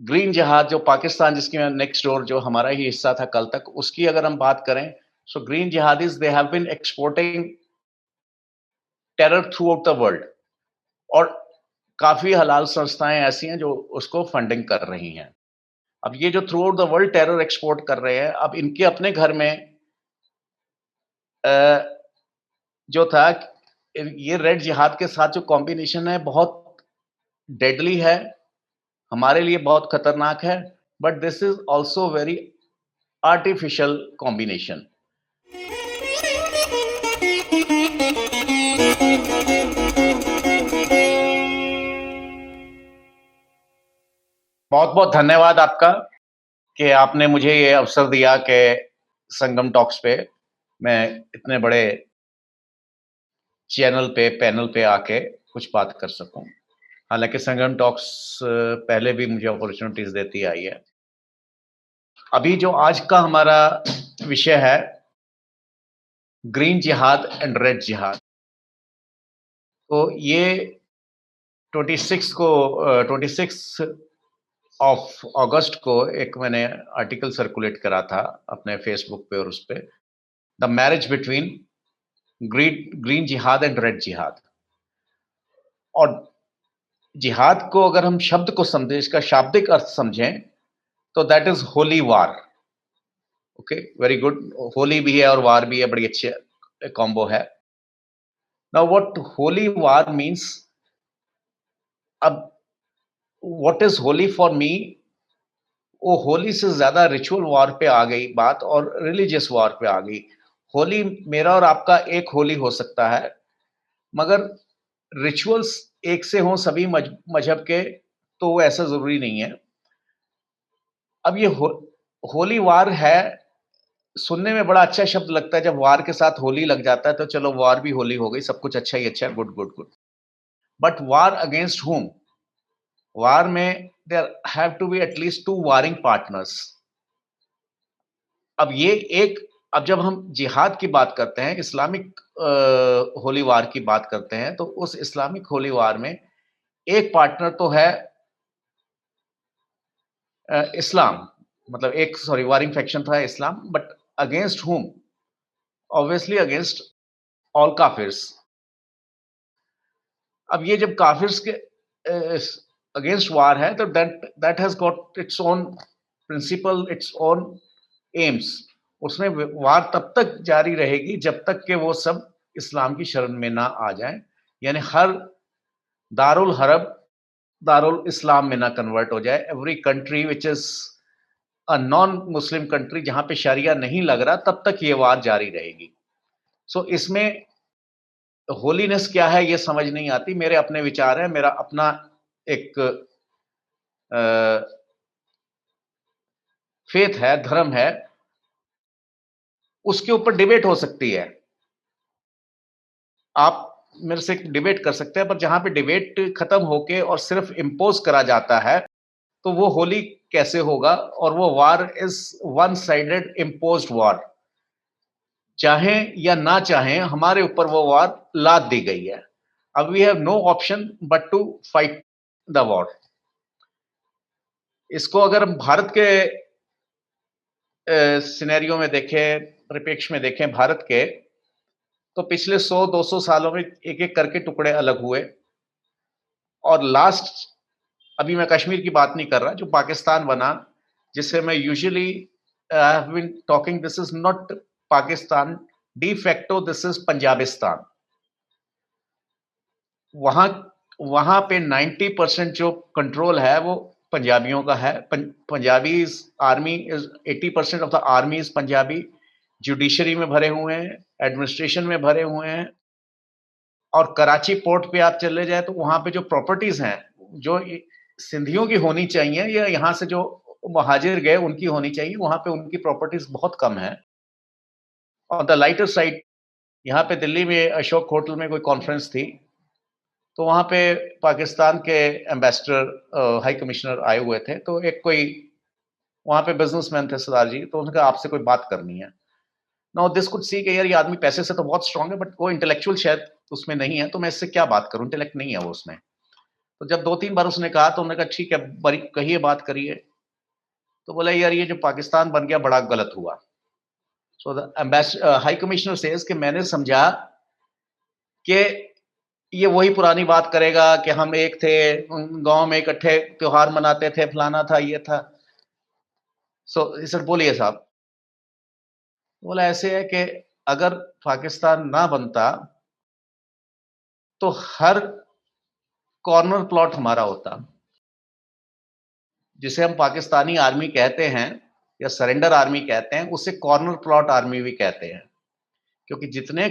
Green जहाज जो पाकिस्तान, जिसकी नेक्स्ट डोर जो हमारा ही हिस्सा था कल तक, उसकी अगर हम बात करें, so green jihadis they have been exporting terror throughout the world, और काफी हलाल संस्थाएं ऐसी हैं जो उसको फंडिंग कर रही हैं। अब ये जो through out the world terror export कर रहे हैं, अब इनके अपने घर में जो था, ये रेड जिहाद के साथ जो कॉम्बिनेशन है बहुत डेडली है, हमारे लिए बहुत खतरनाक है, but this is also very artificial combination. बहुत बहुत धन्यवाद आपका कि आपने मुझे ये अवसर दिया कि संगम टॉक्स पे मैं इतने बड़े चैनल पे, पैनल पे आके कुछ बात कर सकूं। हालांकि संगम टॉक्स पहले भी मुझे अपॉर्चुनिटीज देती आई है। अभी जो आज का हमारा विषय है, green jihad and red jihad, तो ये 26 ऑफ अगस्त को एक मैंने आर्टिकल सर्कुलेट करा था अपने फेसबुक पे और उस पे, the marriage between green jihad and red jihad. और जिहाद को अगर हम शब्द को समझें, इसका शाब्दिक अर्थ समझें, तो that is Holi war. Okay, very good, Holi भी है और वार भी है, बड़ी अच्छे कॉम्बो है। Now what holy war means, अब what is holy for me, वो होली से ज्यादा रिचुअल वार पे आ गई बात और रिलीजियस वार पे आ गई। होली मेरा और आपका एक होली हो सकता है, मगर रिचुअल्स एक से हों सभी मजहब के, तो वो ऐसा जरूरी नहीं है। अब ये होली वार है, सुनने में बड़ा अच्छा शब्द लगता है, जब वार के साथ होली लग जाता है तो चलो वार भी होली हो गई, सब कुछ अच्छा ही अच्छा है, good good good. But war against whom? War में there have to be at least two warring partners. अब ये एक, अब जब हम जिहाद की बात करते हैं, इस्लामिक होली वार की बात करते हैं, तो उस इस्लामिक होली वार में एक पार्टनर तो है इस्लाम, मतलब एक, सॉरी, वारिंग फैक्शन था Islam, but against whom? Obviously against all काफिर्स। अब ये जब काफिर्स के अगेंस्ट वार है, तो that has got its own principle, its own aims. उसमें वार तब तक जारी रहेगी जब तक कि वो सब इस्लाम की शरण में ना आ जाए, यानी हर दारुल हरब दारुल इस्लाम में ना कन्वर्ट हो जाए। Every country which is a non Muslim country, जहां पे शरिया नहीं लग रहा, तब तक ये वार जारी रहेगी। सो इसमें होलीनेस क्या है ये समझ नहीं आती। मेरे अपने विचार है, मेरा अपना एक फेथ है, धर्म है, उसके ऊपर डिबेट हो सकती है। आप मेरे से डिबेट कर सकते हैं, पर जहां पे डिबेट खत्म होके और सिर्फ इम्पोज करा जाता है, तो वो होली कैसे होगा? और वो war is one sided imposed war. चाहें या ना चाहें, हमारे ऊपर वो वार लाद दी गई है। अब we have no option but to fight the war. इसको अगर हम भारत के सिनेरियो में देखें, परिप्रेक्ष्य में देखें भारत के, तो पिछले 100-200 सालों में एक एक करके टुकड़े अलग हुए, और लास्ट, अभी मैं कश्मीर की बात नहीं कर रहा, जो पाकिस्तान बना, जिसे मैं usually I have been talking, this is not Pakistan, de facto this is Punjabistan. वहां वहां पे 90% जो कंट्रोल है वो पंजाबियों का है। Punjabi army is 80% of the army is Punjabi. Judiciary में भरे हुए हैं, एडमिनिस्ट्रेशन में भरे हुए हैं, और कराची पोर्ट पे आप चले जाए तो वहां पे जो प्रॉपर्टीज हैं, जो सिंधियों की होनी चाहिए या यहाँ से जो महाजिर गए उनकी होनी चाहिए, वहां पे उनकी प्रॉपर्टीज बहुत कम है। ऑन द लाइटर साइड, यहाँ पे दिल्ली में अशोक होटल में कोई कॉन्फ्रेंस थी, तो वहां पे पाकिस्तान के एम्बेसडर, हाई कमिश्नर आए हुए थे, तो एक कोई वहां पे बिजनेसमैन थे सरदार जी, तो उन्होंने कहा आपसे कोई बात करनी है। नाउ दिस कुड सी कि यार ये आदमी पैसे से तो बहुत स्ट्रांग है, बट वो इंटेलेक्चुअल शायद उसमें नहीं है, तो मैं इससे क्या बात करूं, इंटेलेक्ट नहीं है वो उसमें। तो जब 2-3 बार उसने कहा तो उन्होंने कहा ठीक है, बड़ी कहिए, बात करिए। तो बोला यार ये जो पाकिस्तान बन गया बड़ा गलत हुआ। So the high commissioner says कि मैंने समझा कि ये वही पुरानी बात करेगा कि हम एक थे, गांव में इकट्ठे त्योहार मनाते थे, फलाना था, ये था। सो सर बोलिए साहब। बोला ऐसे है कि अगर पाकिस्तान ना बनता तो हर कॉर्नर प्लॉट हमारा होता, जिसे हम पाकिस्तानी आर्मी कहते हैं या सरेंडर आर्मी कहते हैं, उसे कॉर्नर प्लॉट आर्मी भी कहते हैं, क्योंकि जितने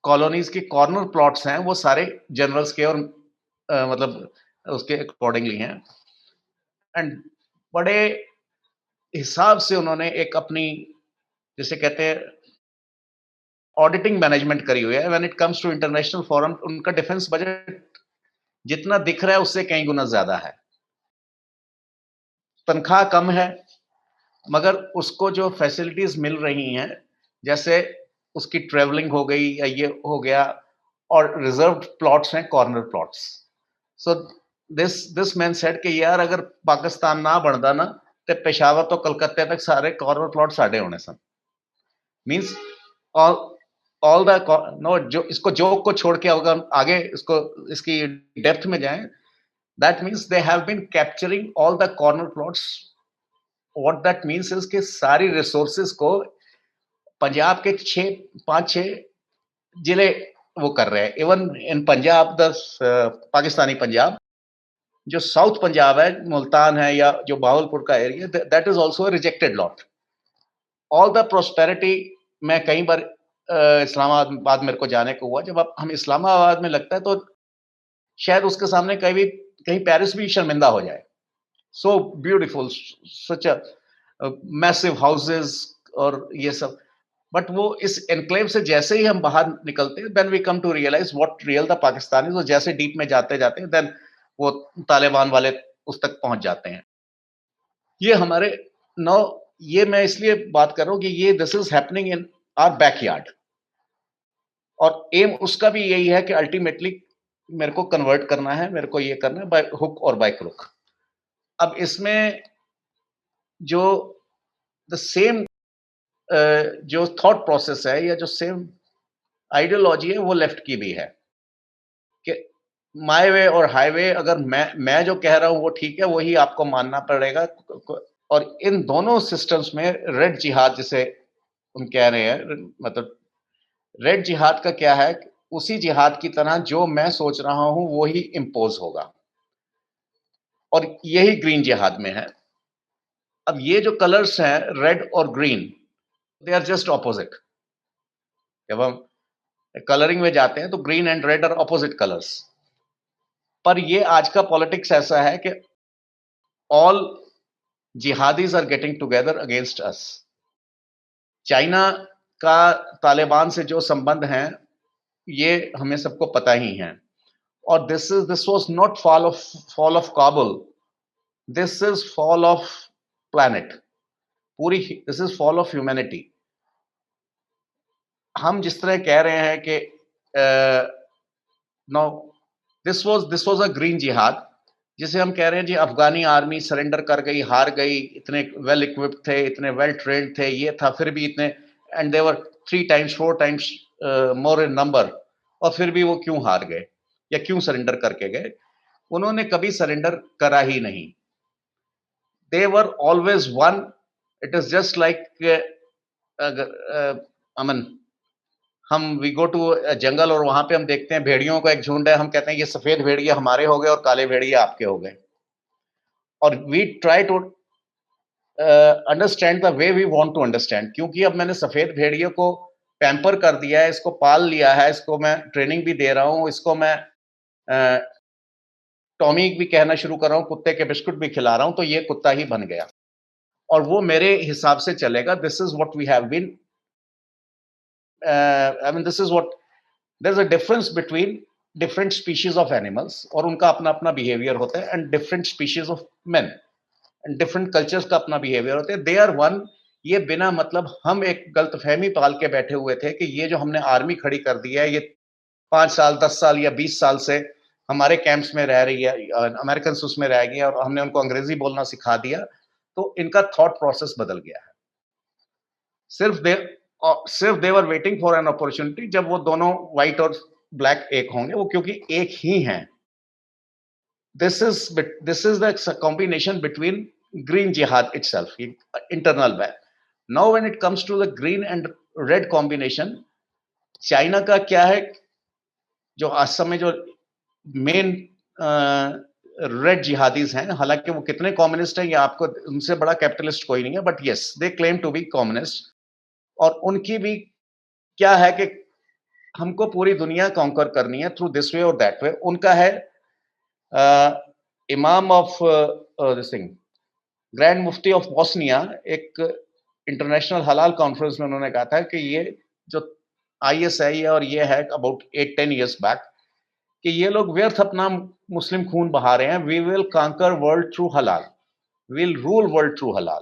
कॉलोनीज के कॉर्नर प्लॉट्स हैं वो सारे जनरल्स के और मतलब उसके अकॉर्डिंगली हैं। एंड बड़े हिसाब से उन्होंने एक अपनी, जिसे कहते हैं, ऑडिटिंग मैनेजमेंट करी हुई है। When it comes to international forum, उनका डिफेंस बजट जितना दिख रहा है उससे कई गुना ज्यादा है। तनख्वाह कम है, मगर उसको जो फैसिलिटीज मिल रही हैं, जैसे उसकी ट्रेवलिंग हो गई या ये हो गया, और रिजर्व्ड प्लॉट्स हैं, corner plots. So this man said कि यार अगर पाकिस्तान ना बनता ना तो पेशावर तो कलकत्ते तक सारे कॉर्नर प्लॉट साढ़े होने सन। Means all all the no, जो इसको जोक को छोड़ के अगर आगे इसको इसकी डेप्थ में जाएं, that means they have been capturing all the corner plots. What that means is कि सारी रिसोर्सेज को पंजाब के 5-6 जिले वो कर रहे हैं। Even in Punjab, the Pakistani Punjab, जो साउथ पंजाब है, मुल्तान है या जो बावलपुर का area, that is also rejected lot. All the prosperity, मैं कई बार इस्लामाबाद मेरे को जाने को हुआ, जब आप हम इस्लामाबाद में लगता है तो शायद उसके सामने कहीं पेरिस भी शर्मिंदा हो जाए। So beautiful, such a massive houses और ये सब। बट वो इस एनक्लेव से जैसे ही हम बाहर निकलते हैं, then we come to realise what real the Pakistani. तो जैसे डीप में जाते जाते हैं, देन वो तालिबान वाले उस तक पहुंच जाते हैं। ये हमारे नौ, ये मैं इसलिए बात कर रहा हूं कि ये this is happening in our backyard, और एम उसका भी यही है कि अल्टीमेटली मेरे को कन्वर्ट करना है, मेरे को ये करना है बाय हुक और बाय क्रुक। अब इसमें जो द सेम जो थॉट प्रोसेस है या जो सेम आइडियोलॉजी है वो लेफ्ट की भी है कि माय वे और हाईवे, अगर मैं जो कह रहा हूं वो ठीक है, वही आपको मानना पड़ेगा। और इन दोनों सिस्टम्स में रेड जिहाद जिसे हम कह रहे हैं, मतलब रेड जिहाद का क्या है, उसी जिहाद की तरह जो मैं सोच रहा हूं वो ही इम्पोज होगा, और यही ग्रीन जिहाद में है। अब ये जो कलर्स हैं रेड और green, they are just opposite. जब हम कलरिंग में जाते हैं तो green and red are opposite colours. पर ये आज का पॉलिटिक्स ऐसा है कि all jihadis are getting together against us. China का तालिबान से जो संबंध हैं ये हमें सबको पता ही है। और this was not fall of Kabul, this is fall of planet, पूरी this is fall of humanity. हम जिस तरह कह रहे हैं कि no, this was a green जिहाद, जिसे हम कह रहे हैं जी अफगानी आर्मी सरेंडर कर गई, हार गई, इतने वेल इक्विप्ड थे, इतने वेल ट्रेन्ड थे, ये था, फिर भी इतने, and they were 3 times 4 times more in number, और फिर भी वो क्यों हार गए या क्यों सरेंडर करके गए? उन्होंने कभी सरेंडर करा ही नहीं। They were always one. It is just like अमन, हम वी गो टू जंगल और वहां पे हम देखते हैं भेड़ियों का एक झुंड है, हम कहते हैं ये सफेद भेड़िया हमारे हो गए और काले भेड़िया आपके हो गए, और we try to understand the way we want to understand. क्योंकि अब मैंने सफेद भेड़िए को पैम्पर कर दिया है, इसको पाल लिया है, इसको मैं ट्रेनिंग भी दे रहा हूँ, इसको मैं टॉमी भी कहना शुरू कर रहा हूँ, कुत्ते के बिस्कुट भी खिला रहा हूँ, तो ये कुत्ता ही बन गया और वो मेरे हिसाब से चलेगा। This is what we have been, I mean this is what, there is a difference between different species of animals, और उनका अपना अपना बिहेवियर होता है, and different species of men and different cultures का अपना बिहेवियर होता है। They are one. ये बिना मतलब हम एक गलतफहमी पाल के बैठे हुए थे कि ये जो हमने आर्मी खड़ी कर दी है, ये 5 साल 10 साल या 20 साल से हमारे कैंप्स में रह रही है, अमेरिकन उसमें रह गए और हमने उनको अंग्रेजी बोलना सिखा दिया, तो इनका थॉट प्रोसेस बदल गया है। सिर्फ दे सिर्फ they were waiting for an opportunity, जब वो दोनों व्हाइट और ब्लैक एक होंगे, वो क्योंकि एक ही हैं। This is the combination between green jihad itself, internal ban. Now when it comes to the green and red combination, China का क्या है, जो आज समय जो मेन रेड जिहादीज हैं, हालांकि वो कितने कम्युनिस्ट हैं ये आपको, उनसे बड़ा कैपिटलिस्ट कोई नहीं है, but yes they claim to be communist. और उनकी भी क्या है कि हमको पूरी दुनिया कॉन्कर करनी है थ्रू दिस वे और दैट वे। उनका है इमाम of this thing, grand Mufti of Bosnia, एक इंटरनेशनल हलाल कॉन्फ्रेंस में उन्होंने कहा था कि ये जो आईएसआई है और ये है अबाउट 8-10 इयर्स बैक, कि ये लोग व्यर्थ अपना मुस्लिम खून बहा रहे हैं। We will conquer world through halal, will rule world through halal.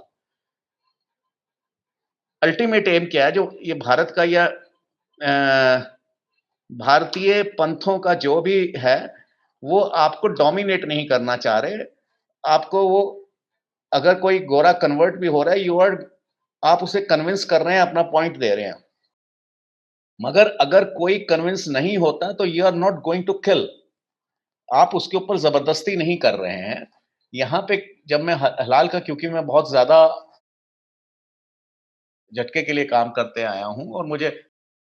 Ultimate aim क्या है, जो ये भारत का या भारतीय पंथों का जो भी है, वो आपको डोमिनेट नहीं करना चाह रहे। आपको वो, अगर कोई गोरा कन्वर्ट भी हो रहा है, आप उसे कन्विंस कर रहे हैं, अपना पॉइंट दे रहे हैं। मगर अगर कोई कन्विंस नहीं होता तो you are not going to kill, आप उसके ऊपर जबरदस्ती नहीं कर रहे हैं। यहां पे जब मैं हलाल का, क्योंकि मैं बहुत ज्यादा झटके के लिए काम करते आया हूं, और मुझे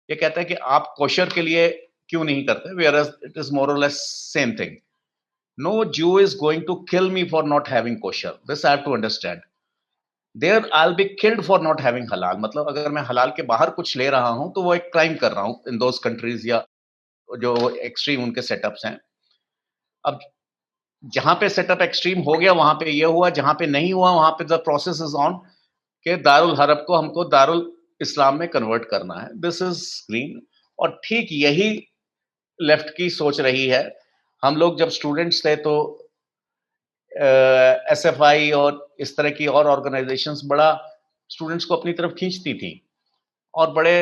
ये कहता है कि आप कोशर के लिए क्यों नहीं करते, वेयर इट इज मोर और less same thing. No Jew is going to kill me for not having kosher. This I have to understand. There I'll be killed for not having halal. मतलब अगर मैं हलाल के बाहर कुछ ले रहा हूं तो वो एक क्राइम कर रहा हूं इन दोज कंट्रीज, या जो एक्सट्रीम उनके सेटअप्स हैं। अब जहां पे सेटअप एक्सट्रीम हो गया वहां पे ये हुआ, जहां पे नहीं हुआ वहां पे द प्रोसेस इज ऑन के दारुल हरब को हमको दारुल इस्लाम में कन्वर्ट करना है। दिस इज ग्रीन, और ठीक यही लेफ्ट की सोच रही है। हम लोग जब स्टूडेंट्स थे तो एसएफआई और इस तरह की और ऑर्गेनाइजेशंस बड़ा स्टूडेंट्स को अपनी तरफ खींचती थी, और बड़े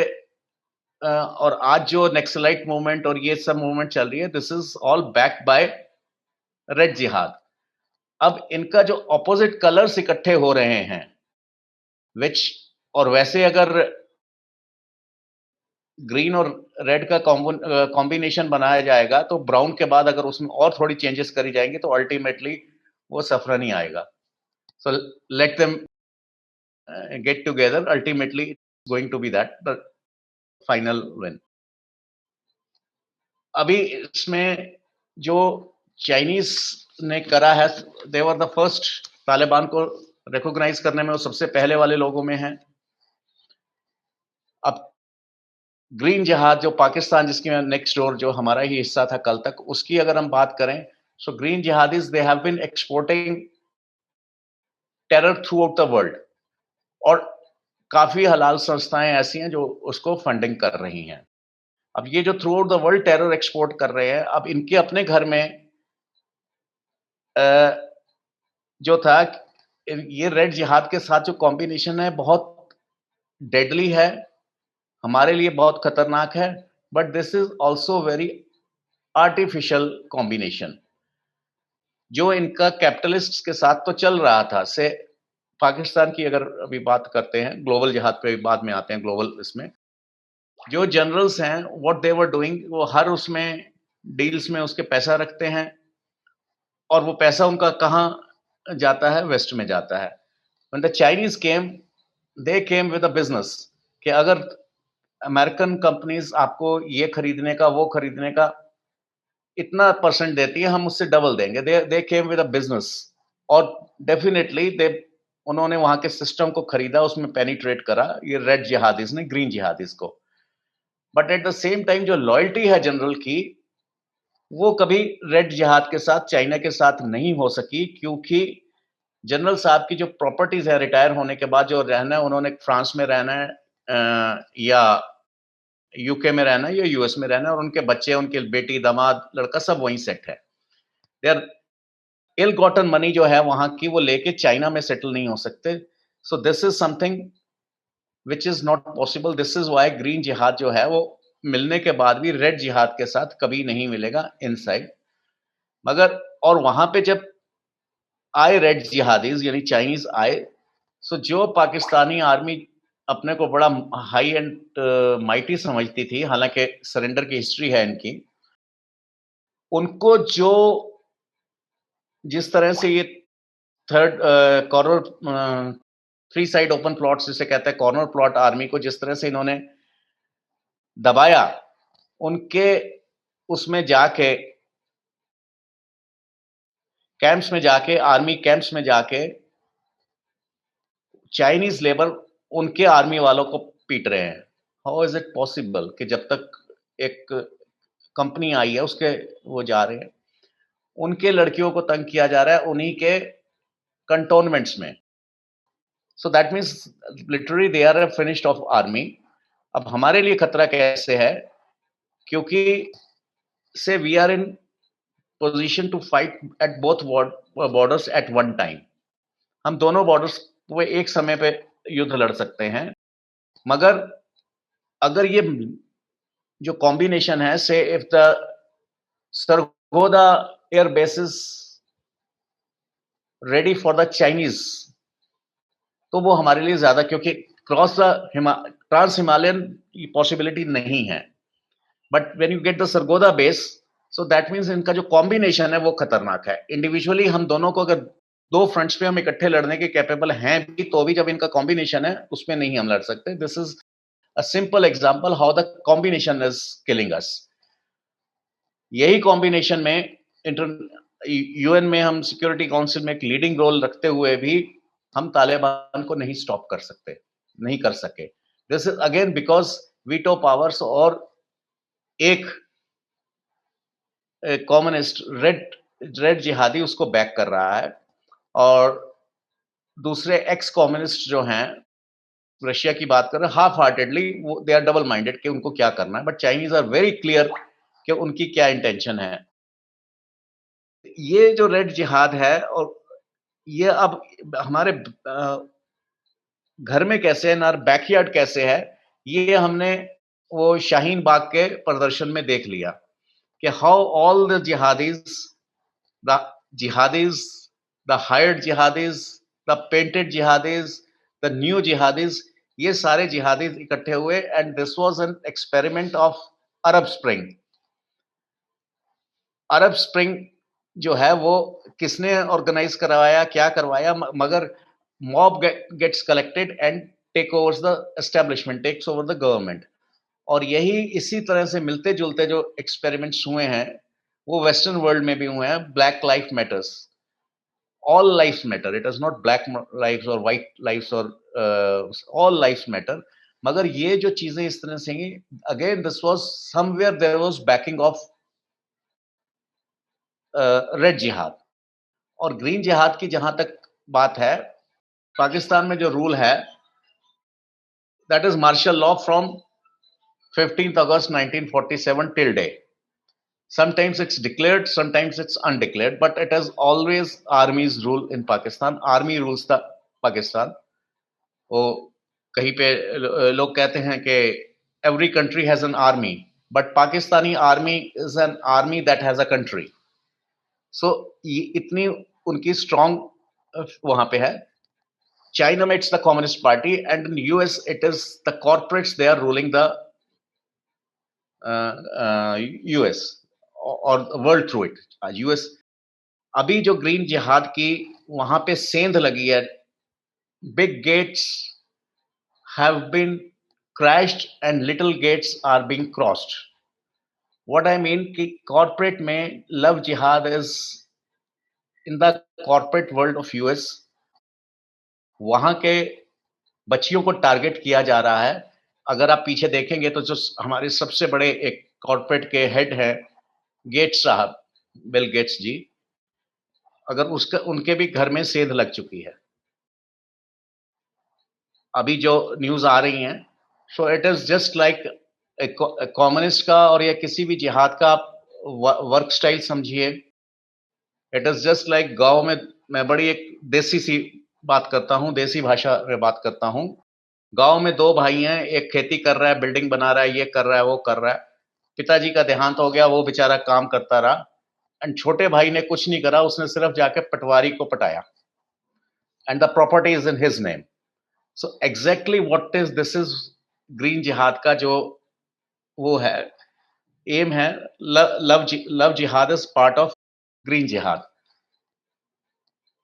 और आज जो नेक्सलाइट मूवमेंट और ये सब मूवमेंट चल रही है, this is all backed by red जिहाद। अब इनका जो ऑपोजिट कलर्स इकट्ठे हो रहे हैं, विच, और वैसे अगर ग्रीन और रेड का कॉम्बिनेशन बनाया जाएगा तो ब्राउन के बाद अगर उसमें और थोड़ी चेंजेस करी जाएंगी तो अल्टीमेटली वो सफर नहीं आएगा। So let them get together, ultimately it's going to be that the final win। अभी इसमें जो चाइनीज ने करा है, दे वर द फर्स्ट, तालिबान को रिकॉग्नाइज करने में वो सबसे पहले वाले लोगों में हैं। अब ग्रीन जहाज जो पाकिस्तान, जिसकी नेक्स्ट डोर जो हमारा ही हिस्सा था कल तक, उसकी अगर हम बात करें, so green jihadis they have been exporting terror throughout the world, और काफी हलाल संस्थाएं ऐसी हैं जो उसको फंडिंग कर रही हैं। अब ये जो through out the world terror export कर रहे हैं, अब इनके अपने घर में जो था, ये रेड जिहाद के साथ जो कॉम्बिनेशन है बहुत डेडली है, हमारे लिए बहुत खतरनाक है, but this is also very artificial combination. जो इनका कैपिटलिस्ट के साथ तो चल रहा था, से पाकिस्तान की अगर अभी बात करते हैं, ग्लोबल जिहाद पे बाद में आते हैं, ग्लोबल इसमें जो जनरल्स हैं, व्हाट दे वर डूइंग, वो हर उसमें डील्स में उसके पैसा रखते हैं, और वो पैसा उनका कहाँ जाता है, वेस्ट में जाता है। When the Chinese came, they came with a business कि अगर अमेरिकन कंपनीज आपको ये खरीदने का वो खरीदने का इतना परसेंट देती है, हम उससे डबल देंगे। दे केम विद अ बिजनेस, और डेफिनेटली दे, उन्होंने वहां के सिस्टम को खरीदा, उसमें पेनिट्रेट करा, ये रेड जिहादीज ने ग्रीन जिहादीज को। But at the same time जो लॉयल्टी है जनरल की, वो कभी रेड जिहाद के साथ, चाइना के साथ नहीं हो सकी, क्योंकि जनरल साहब की जो प्रॉपर्टीज है रिटायर होने के बाद जो रहना है, उन्होंने फ्रांस में रहना है या यूके में रहना है या यूएस में रहना है, और उनके बच्चे, उनके बेटी, दामाद, लड़का सब वहीं सेट है। देयर इल गॉटन मनी जो है वहां की, वो लेके चाइना में सेटल नहीं हो सकते। So this is something which is not possible. This is why green jihad जो है वो मिलने के बाद भी रेड जिहाद के साथ कभी नहीं मिलेगा इनसाइड। मगर और वहां पे जब आए रेड जिहादीज यानी चाइनीज आए, सो जो पाकिस्तानी आर्मी अपने को बड़ा हाई एंड माइटी समझती थी, हालांकि सरेंडर की हिस्ट्री है इनकी, उनको जो जिस तरह से ये third corner three side open plot जिसे कहते हैं, कॉर्नर प्लॉट आर्मी को जिस तरह से इन्होंने दबाया, उनके उसमें जाके कैंप्स में जाके आर्मी कैंप्स में जाके चाइनीज लेबर उनके आर्मी वालों को पीट रहे हैं। हाउ इज इट पॉसिबल कि जब तक एक कंपनी आई है उसके वो जा रहे हैं, उनके लड़कियों को तंग किया जा रहा है उन्हीं के कंटोनमेंट्स में। So that means literally they are finished off army. अब हमारे लिए खतरा कैसे है, क्योंकि say we are in position to fight at both borders at one time. हम दोनों बॉर्डर्स पे एक समय पे युद्ध लड़ सकते हैं, मगर अगर ये जो कॉम्बिनेशन है, say if the Sargodha air bases ready for the Chinese, तो वो हमारे लिए ज्यादा, क्योंकि cross the trans Himalayan possibility नहीं है। But when you get the Sargodha base, so that means इनका जो कॉम्बिनेशन है वो खतरनाक है। इंडिविजुअली हम दोनों को अगर दो फ्रंट्स पे हम इकट्ठे लड़ने के कैपेबल हैं भी, तो भी जब इनका कॉम्बिनेशन है उसमें नहीं हम लड़ सकते। This is a simple example how the combination is killing us. यही कॉम्बिनेशन में यूएन में हम सिक्योरिटी काउंसिल में एक लीडिंग रोल रखते हुए भी हम तालिबान को नहीं स्टॉप कर सकते, नहीं कर सके। This is again because veto powers और एक कम्युनिस्ट रेड रेड जिहादी उसको बैक कर रहा है, और दूसरे एक्स कम्युनिस्ट जो हैं, रशिया की बात कर रहे हैं, हाफ हार्टेडली वो दे आर डबल माइंडेड कि उनको क्या करना है, but Chinese are very clear कि उनकी क्या इंटेंशन है। ये जो रेड जिहाद है, और ये अब हमारे घर में कैसे है, ना बैकयार्ड कैसे है, ये हमने वो शाहीन बाग के प्रदर्शन में देख लिया कि how all the jihadis, the hired jihadis, the painted jihadis, the new jihadis, ये सारे जिहादीज इकट्ठे हुए, and this was an experiment of Arab spring. Arab spring जो है वो किसने ऑर्गेनाइज करवाया, क्या करवाया, मगर mob gets collected and take over the establishment, takes over the government. और यही इसी तरह से मिलते जुलते जो एक्सपेरिमेंट्स हुए हैं वो वेस्टर्न वर्ल्ड में भी हुए हैं। Black life matters, all lives matter, it is not black lives or white lives or all lives matter। मगर ये जो चीजें इस तरह से, again this was somewhere there was backing of red jihad. और ग्रीन जिहाद की जहां तक बात है, पाकिस्तान में जो रूल है that is martial law from 15th August 1947 till day। Sometimes it's declared, sometimes it's undeclared, but it is always army's rule in Pakistan। Army rules the Pakistan। वो कहीं पे लोग कहते हैं कि every country has an army, but Pakistani army is an army that has a country। So इतनी उनकी strong वहां पे है। China में it's the Communist Party, and in US it is the corporates, they are ruling the US और world through it. US अभी जो green जिहाद की वहां पे सेंध लगी है, big gates have been crashed and little gates are being crossed. What I mean कि कॉर्पोरेट में love jihad is in the corporate world of US. वहां के बच्चियों को टारगेट किया जा रहा है। अगर आप पीछे देखेंगे तो जो हमारे सबसे बड़े एक कॉर्पोरेट के हेड है गेट्स साहब, बिल गेट्स जी, अगर उसका उनके भी घर में सेंध लग चुकी है। अभी जो न्यूज आ रही हैं, so it is just like communist का और या किसी भी जिहाद का वर्क स्टाइल समझिए। इट इज जस्ट लाइक गांव में, मैं बड़ी एक देसी सी बात करता हूँ, देसी भाषा में बात करता हूँ। गांव में दो भाई हैं, एक खेती कर रहा है, बिल्डिंग बना रहा है, ये कर रहा है, वो कर रहा है। पिताजी का देहांत हो गया, वो बेचारा काम करता रहा, एंड छोटे भाई ने कुछ नहीं करा, उसने सिर्फ जाके पटवारी को पटाया, and the property is in his name. So exactly what is this is green जिहाद का जो वो है, एम है. Love jihad is part of green जिहाद.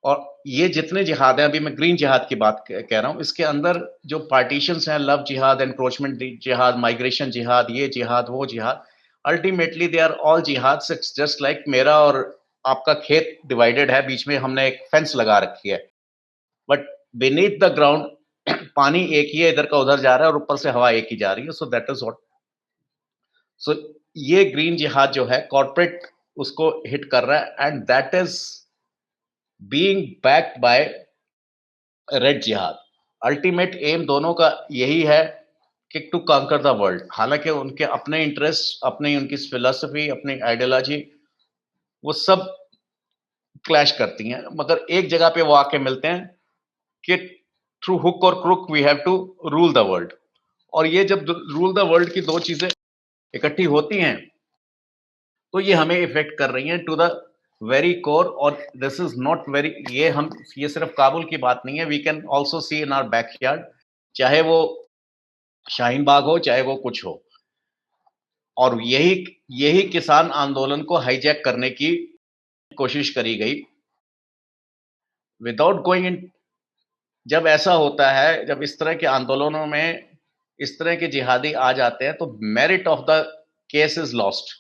और ये जितने जिहाद हैं, अभी मैं ग्रीन जिहाद की बात कह रहा हूं, इसके अंदर जो पार्टीशंस हैं, लव जिहाद, एनक्रोचमेंट जिहाद, माइग्रेशन जिहाद, ये जिहाद, वो जिहाद, अल्टीमेटली दे आर ऑल जिहाद. इट्स जस्ट लाइक मेरा और आपका खेत डिवाइडेड है, बीच में हमने एक फेंस लगा रखी है, बट बीनीथ द ग्राउंड पानी एक ही है, इधर का उधर जा रहा है और ऊपर से हवा एक ही जा रही है. So that is what. So ये ग्रीन जिहाद जो है कॉर्पोरेट उसको हिट कर रहा है, and that is being backed by red जिहाद. अल्टीमेट एम दोनों का यही है कि टू कॉन्कर द वर्ल्ड. हालांकि उनके अपने इंटरेस्ट, अपनी उनकी फिलॉसफी, अपनी आइडियोलॉजी, वो सब क्लैश करती हैं, मगर एक जगह पे वो आके मिलते हैं कि थ्रू हुक और crook we have to rule the world. और ये जब रूल द वर्ल्ड की दो चीजें इकट्ठी होती हैं तो ये हमें इफेक्ट कर रही हैं टू द वेरी कोर. और दिस इज नॉट वेरी, ये सिर्फ काबुल की बात नहीं है. We can also see in our backyard, चाहे वो शाहीन बाग हो, चाहे वो कुछ हो. और यही यही किसान आंदोलन को हाईजैक करने की कोशिश करी गई विदाउट गोइंग इन. जब ऐसा होता है, जब इस तरह के आंदोलनों में इस तरह के जिहादी आ जाते हैं, तो merit of the case is lost.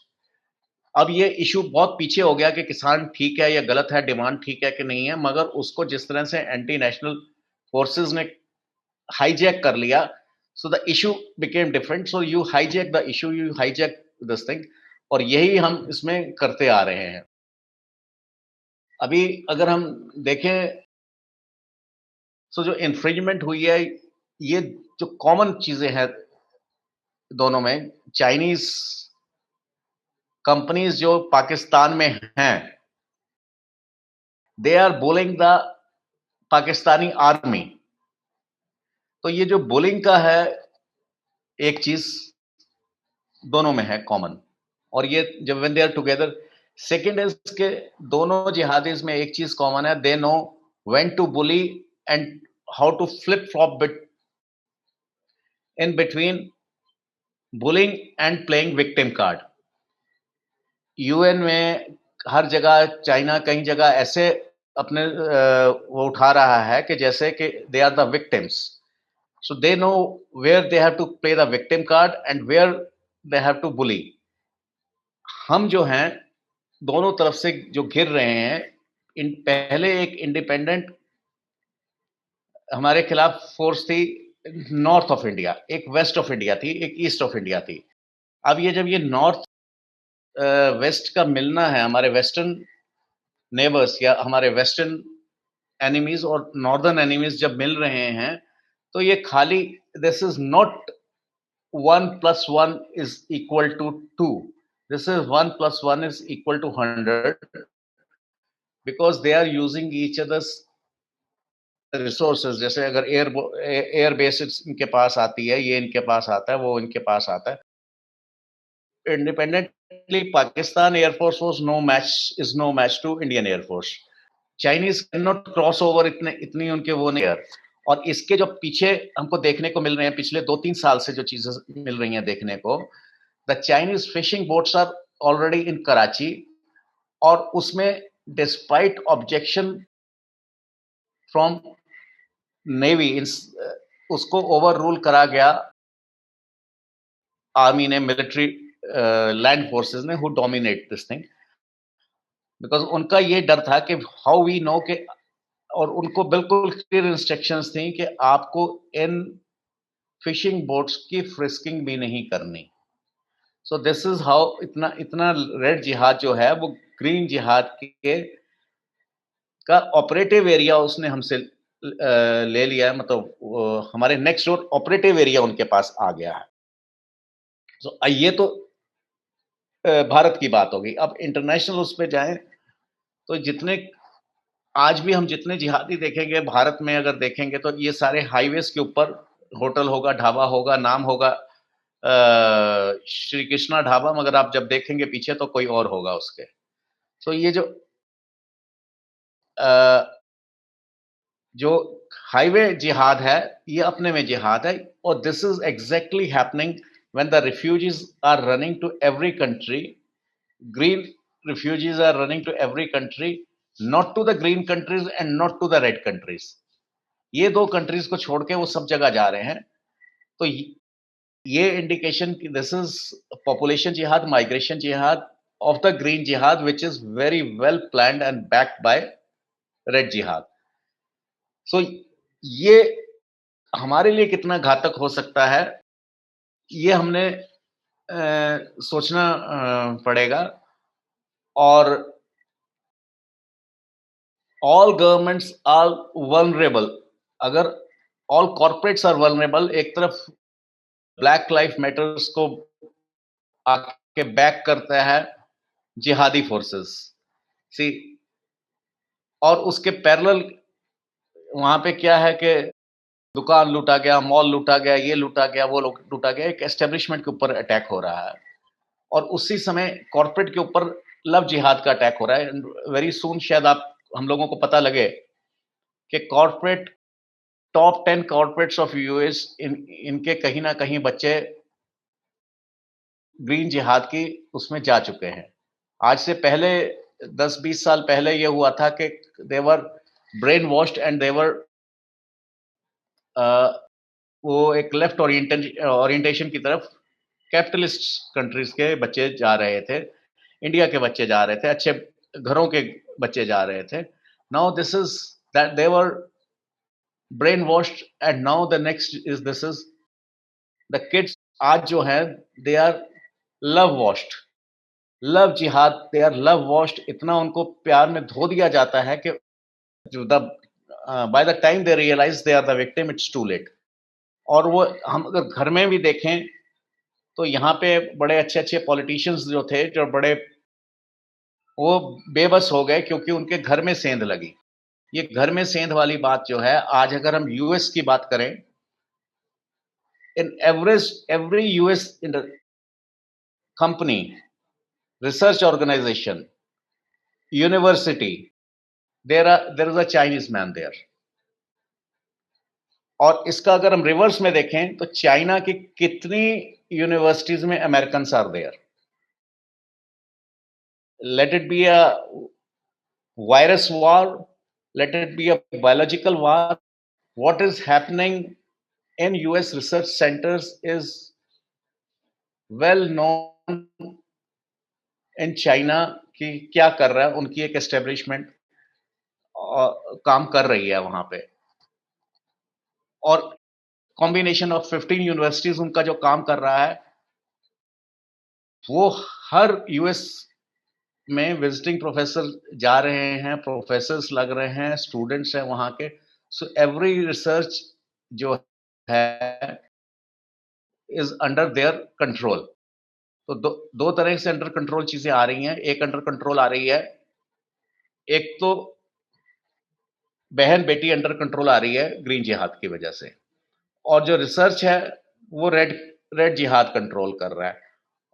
अब ये इशू बहुत पीछे हो गया कि किसान ठीक है या गलत है, डिमांड ठीक है कि नहीं है, मगर उसको जिस तरह से एंटी नेशनल फोर्सेस ने हाईजैक कर लिया, so the issue became different. So you hijack the issue, you hijack this thing, और यही हम इसमें करते आ रहे हैं. अभी अगर हम देखें, सो जो इन्फ्रिंजमेंट हुई है, ये जो कॉमन चीजें हैं दोनों में, चाइनीज कंपनीज जो पाकिस्तान में हैं, they are bullying the Pakistani army. तो ये जो बुलिंग का है, एक चीज दोनों में है कॉमन, और ये जब when they are together. Second is के दोनों जिहादीज में एक चीज कॉमन है, they know when to bully and how to flip flop bit in between bullying and playing victim card. UN में हर जगह, चाइना कई जगह ऐसे अपने वो उठा रहा है कि जैसे कि they are the victims. So they know where they have to play the victim card and where they have to bully. हम जो हैं दोनों तरफ से जो घिर रहे हैं, इन पहले एक इंडिपेंडेंट हमारे खिलाफ फोर्स थी नॉर्थ ऑफ इंडिया, एक वेस्ट ऑफ इंडिया थी, एक ईस्ट ऑफ इंडिया थी. अब ये जब ये नॉर्थ वेस्ट का मिलना है, हमारे वेस्टर्न नेबर्स या हमारे वेस्टर्न एनिमीज और नॉर्दर्न एनिमीज जब मिल रहे हैं, तो ये खाली, this is not 1 + 1 is equal to 2. This is 1 + 1 is equal to 100, because they are using each other's resources. जैसे अगर एयर बेस इनके पास आती है, ये इनके पास आता है, वो इनके पास आता है. Independently, Pakistan Air Force was no match to Indian Air Force. Chinese cannot cross over, इतनी उनके वो नहीं है. और इसके जो पीछे हमको देखने को मिल रहे हैं, पिछले 2-3 साल से जो चीजें मिल रही हैं देखने को, the Chinese fishing boats are already in Karachi, और उसमें डिस्पाइट ऑब्जेक्शन फ्रॉम नेवी, उसको ओवर रूल करा गया आर्मी ने, मिलिट्री लैंड फोर्सेस ने, who dominate this thing. Because उनका ये डर था कि हाउ वी नो के, और उनको बिल्कुल क्लियर इंस्ट्रक्शंस थी कि आपको इन फिशिंग बोट्स की फ्रिस्किंग भी नहीं करनी. सो दिस इज हाउ इतना इतना रेड जिहाद जो है वो ग्रीन जिहाद के का ऑपरेटिव एरिया उसने हमसे ले लिया है. मतलब हमारे नेक्स्ट डोर ऑपरेटिव एरिया उनके पास आ गया है. सो ये तो भारत की बात होगी. अब इंटरनेशनल उस पर जाएं तो जितने आज भी हम जितने जिहादी देखेंगे भारत में, अगर देखेंगे तो ये सारे हाईवेज के ऊपर होटल होगा, ढाबा होगा, नाम होगा श्री कृष्णा ढाबा, मगर आप जब देखेंगे पीछे तो कोई और होगा उसके. सो ये अ, जो हाईवे जिहाद है, ये अपने में जिहाद है, और this is exactly happening when the refugees are running to every country. Green refugees are running to every country, not to the green countries and not to the red countries. ये दो कंट्रीज को छोड़ के वो सब जगह जा रहे हैं. तो ये इंडिकेशन कि दिस इज पॉपुलेशन जिहाद, माइग्रेशन जिहाद ऑफ द ग्रीन जिहाद, which is very well planned and backed by red जिहाद. सो ये हमारे लिए कितना घातक हो सकता है, ये हमने सोचना पड़ेगा. और ऑल गवर्नमेंट्स आर वल्नरेबल. अगर ऑल कॉर्पोरेट्स आर वल्नरेबल, एक तरफ ब्लैक लाइफ मैटर्स को आके बैक करता है जिहादी फोर्सेस, सी, और उसके पैरेलल वहां पे क्या है कि दुकान लूटा गया, मॉल लूटा गया, ये लूटा गया, वो लूटा गया, एक एस्टेब्लिशमेंट के ऊपर अटैक हो रहा है. और उसी समय कॉर्पोरेट के ऊपर लव जिहाद का अटैक हो रहा है. वेरी सून शायद हम लोगों को पता लगे कि corporate, top 10 corporates of US, इनके कहीं ना कहीं बच्चे ग्रीन जिहाद की उसमें जा चुके हैं. आज से पहले 10-20 साल पहले ये हुआ था कि देवर ब्रेन वॉश्ड एंड देवर वो एक लेफ्ट ओरिएंटेशन की तरफ कैपिटलिस्ट कंट्रीज के बच्चे जा रहे थे, इंडिया के बच्चे जा रहे थे, अच्छे घरों के बच्चे जा रहे थे. Now this is that they were brainwashed, and now the next is this is the kids आज जो है, they are love washed, love jihad, they are love washed. इतना उनको प्यार में धो दिया जाता है कि the by the time they realise they are the victim, it's too late. और वो हम अगर घर में भी देखें तो यहाँ पे बड़े अच्छे अच्छे पॉलिटिशियंस जो थे, जो बड़े, वो बेबस हो गए क्योंकि उनके घर में सेंध लगी. ये घर में सेंध वाली बात जो है, आज अगर हम यूएस की बात करें, in average every US in company, research organisation, university, there is a Chinese man there. और इसका अगर हम रिवर्स में देखें तो चाइना की कितनी यूनिवर्सिटीज में American are there. Let it be a virus war, let it be a biological war. What is happening in US research centers is well known in China कि क्या कर रहा है उनकी एक एस्टेब्लिशमेंट, काम कर रही है वहां पे. और कॉम्बिनेशन ऑफ 15 यूनिवर्सिटीज उनका जो काम कर रहा है, वो हर यूएस में विजिटिंग प्रोफेसर जा रहे हैं, प्रोफेसर्स लग रहे हैं, स्टूडेंट्स हैं वहां के. सो एवरी रिसर्च जो है इज अंडर देयर कंट्रोल. तो दो तरह से अंडर कंट्रोल चीजें आ रही हैं. एक अंडर कंट्रोल आ रही है, एक तो बहन बेटी अंडर कंट्रोल आ रही है ग्रीन जिहाद की वजह से, और जो रिसर्च है वो रेड रेड जिहाद कंट्रोल कर रहा है.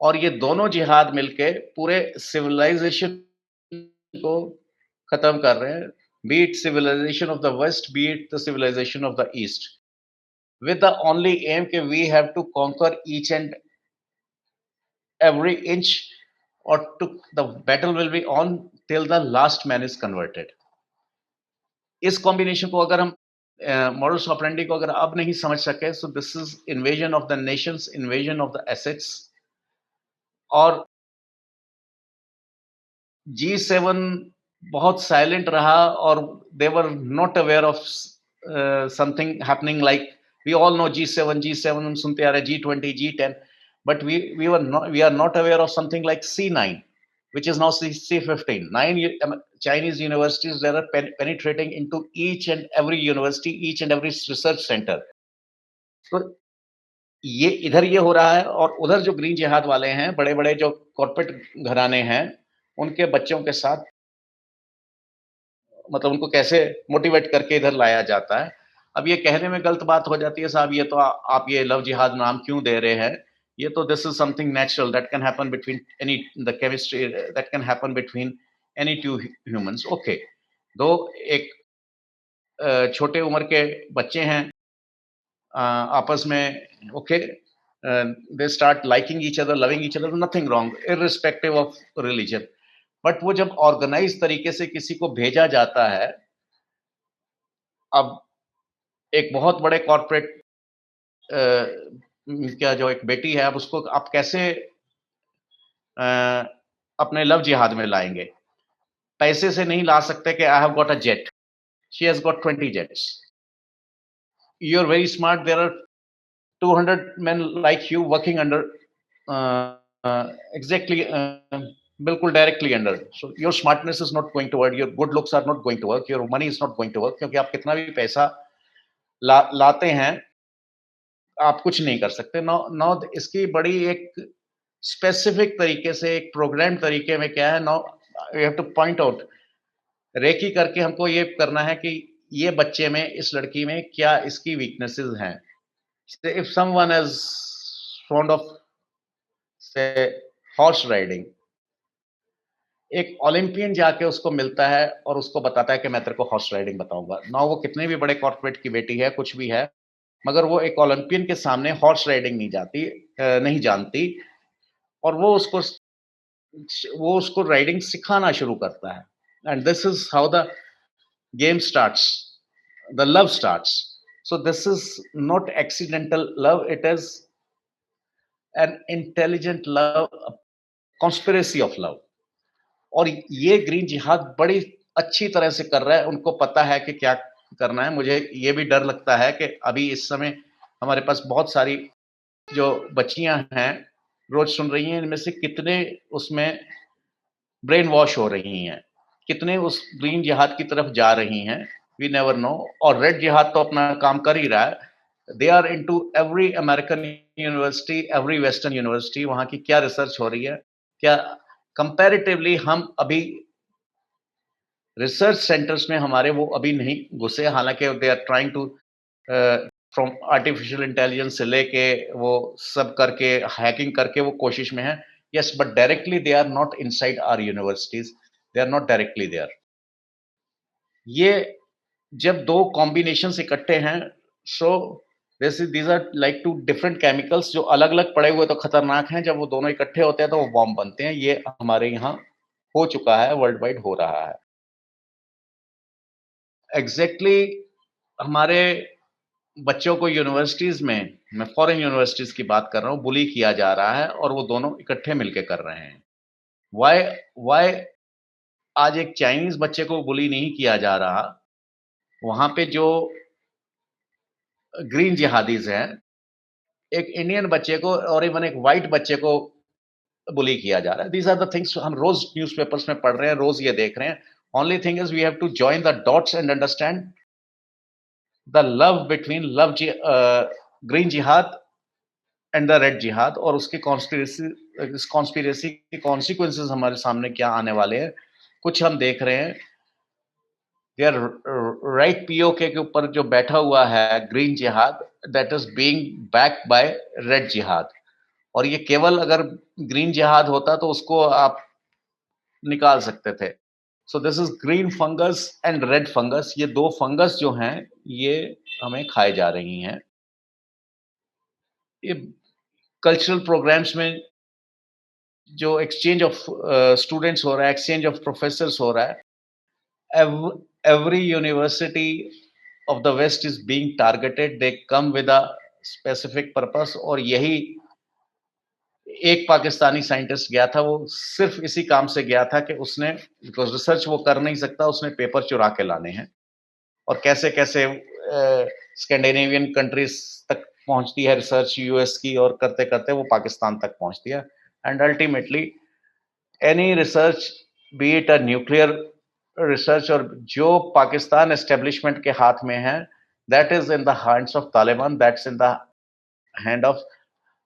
और ये दोनों जिहाद मिलके पूरे सिविलाइजेशन को खत्म कर रहे हैं, be it civilisation of the West, be it the civilisation of the East, with the only aim that we have to conquer each and every inch, or to the battle will be on till the last man is converted. इस combination को अगर हम models operandi को अगर अब नहीं समझ सके, so this is invasion of the nations, invasion of the assets. और G7 बहुत साइलेंट रहा, और they were not aware of something happening. Like we all know G7 हम सुनते आ रहे हैं, G20, G10, but we are not aware of something like C9, which is now C15. 9 Chinese universities that are penetrating into each and every university, each and every research center. तो ये इधर ये हो रहा है, और उधर जो ग्रीन जिहाद वाले हैं, बड़े बड़े जो कॉर्पोरेट घराने हैं, उनके बच्चों के साथ मतलब उनको कैसे मोटिवेट करके इधर लाया जाता है. अब ये कहने में गलत बात हो जाती है, साहब ये तो आप ये लव जिहाद नाम क्यों दे रहे हैं. ये तो this is something natural that can happen between any the chemistry, that can happen between any two humans, okay, दो एक छोटे उम्र के बच्चे हैं, आपस में, okay, they start liking each other, loving each other, nothing wrong irrespective of religion. But वो जब ऑर्गेनाइज तरीके से किसी को भेजा जाता है, अब एक बहुत बड़े कॉर्पोरेट क्या जो एक बेटी है, अब उसको आप कैसे अ, अपने लव जिहाद में लाएंगे? पैसे से नहीं ला सकते कि I have got a jet, she has got 20 jets, you are very smart, there are 200 men like you working under exactly बिल्कुल directly under, so your smartness is not going to work, your good looks are not going to work, your money is not going to work, क्योंकि आप कितना भी पैसा लाते हैं, आप कुछ नहीं कर सकते। नौ नौ इसकी बड़ी एक स्पेसिफिक तरीके से, एक प्रोग्राम तरीके में क्या है, now you have to point out, recce करके हमको ये करना है कि ये बच्चे में, इस लड़की में क्या इसकी वीकनेसेस हैं। If someone is fond of से हॉर्स राइडिंग, एक ओलंपियन जाके उसको मिलता है और उसको बताता है कि मैं तेरे को हॉर्स राइडिंग बताऊंगा ना, वो कितने भी बड़े कॉर्पोरेट की बेटी है, कुछ भी है, मगर वो एक ओलंपियन के सामने हॉर्स राइडिंग नहीं जाती, नहीं जानती, और वो उसको राइडिंग सिखाना शुरू करता है। And this is how the game starts, the love starts. So this is not accidental love, it is an intelligent love, conspiracy of love. और ये ग्रीन जिहाद बड़ी अच्छी तरह से कर रहा है, उनको पता है कि क्या करना है। मुझे ये भी डर लगता है कि अभी इस समय हमारे पास बहुत सारी जो बच्चियां हैं रोज सुन रही हैं, इनमें से कितने उसमें ब्रेन वॉश हो रही हैं, कितने उस ग्रीन जिहाद की तरफ जा रही हैं, वी नेवर नो। और रेड जिहाद तो अपना काम कर ही रहा है, they are into every American university, every western university, वहां की क्या रिसर्च हो रही है, क्या कंपैरेटिवली हम अभी रिसर्च सेंटर्स में हमारे वो अभी नहीं घुसे, हालांकि they are trying to from artificial intelligence से लेके वो सब करके, हैकिंग करके वो कोशिश में है। Yes, but directly they are not inside our universities, they are not directly there. ये जब दो कॉम्बिनेशन इकट्ठे हैं, so these are like two different chemicals जो अलग अलग पड़े हुए तो खतरनाक हैं, जब वो दोनों इकट्ठे होते हैं तो वो बॉम्ब बनते हैं। ये हमारे यहाँ हो चुका है, वर्ल्ड वाइड हो रहा है। एग्जैक्टली हमारे बच्चों को यूनिवर्सिटीज में, मैं फॉरेन यूनिवर्सिटीज की बात कर रहा हूँ, बुली किया जा रहा है, और वो दोनों इकट्ठे मिलके कर रहे हैं। वाई वाई आज एक चाइनीज बच्चे को बुली नहीं किया जा रहा, वहां पे जो ग्रीन जिहादीज हैं, एक इंडियन बच्चे को और इवन एक वाइट बच्चे को बुली किया जा रहा है। दीज आर द थिंग्स हम रोज न्यूज़पेपर्स में पढ़ रहे हैं, रोज ये देख रहे हैं। Only thing is we have to join the dots and understand the love between green jihad and the red jihad, और उसकी कॉन्स्पिरेसी, इस कॉन्स्पिरेसी के कॉन्सिक्वेंसेस हमारे सामने क्या आने वाले हैं, कुछ हम देख रहे हैं। देयर राइट पीओके के ऊपर जो बैठा हुआ है ग्रीन जिहाद, that is being backed by red jihad. और ये केवल अगर ग्रीन जिहाद होता तो उसको आप निकाल सकते थे। सो this is green fungus and red fungus, ये दो फंगस जो हैं ये हमें खाए जा रही हैं। ये कल्चरल प्रोग्राम्स में जो एक्सचेंज ऑफ स्टूडेंट्स हो रहा है, एक्सचेंज ऑफ प्रोफेसर्स हो रहा है, every university of the west is being targeted, they come with a specific purpose। और यही एक पाकिस्तानी साइंटिस्ट गया था, वो सिर्फ इसी काम से गया था कि उसने, बिकॉज रिसर्च वो कर नहीं सकता, उसने पेपर चुरा के लाने हैं, और कैसे कैसे स्कैंडिनेवियन कंट्रीज तक पहुंचती है रिसर्च यूएस की, और करते करते वो पाकिस्तान तक पहुंचती है। And ultimately any research, B it a nuclear research, और जो पाकिस्तान एस्टेब्लिशमेंट के हाथ में है, that is in the hands of Taliban, that's in the hand of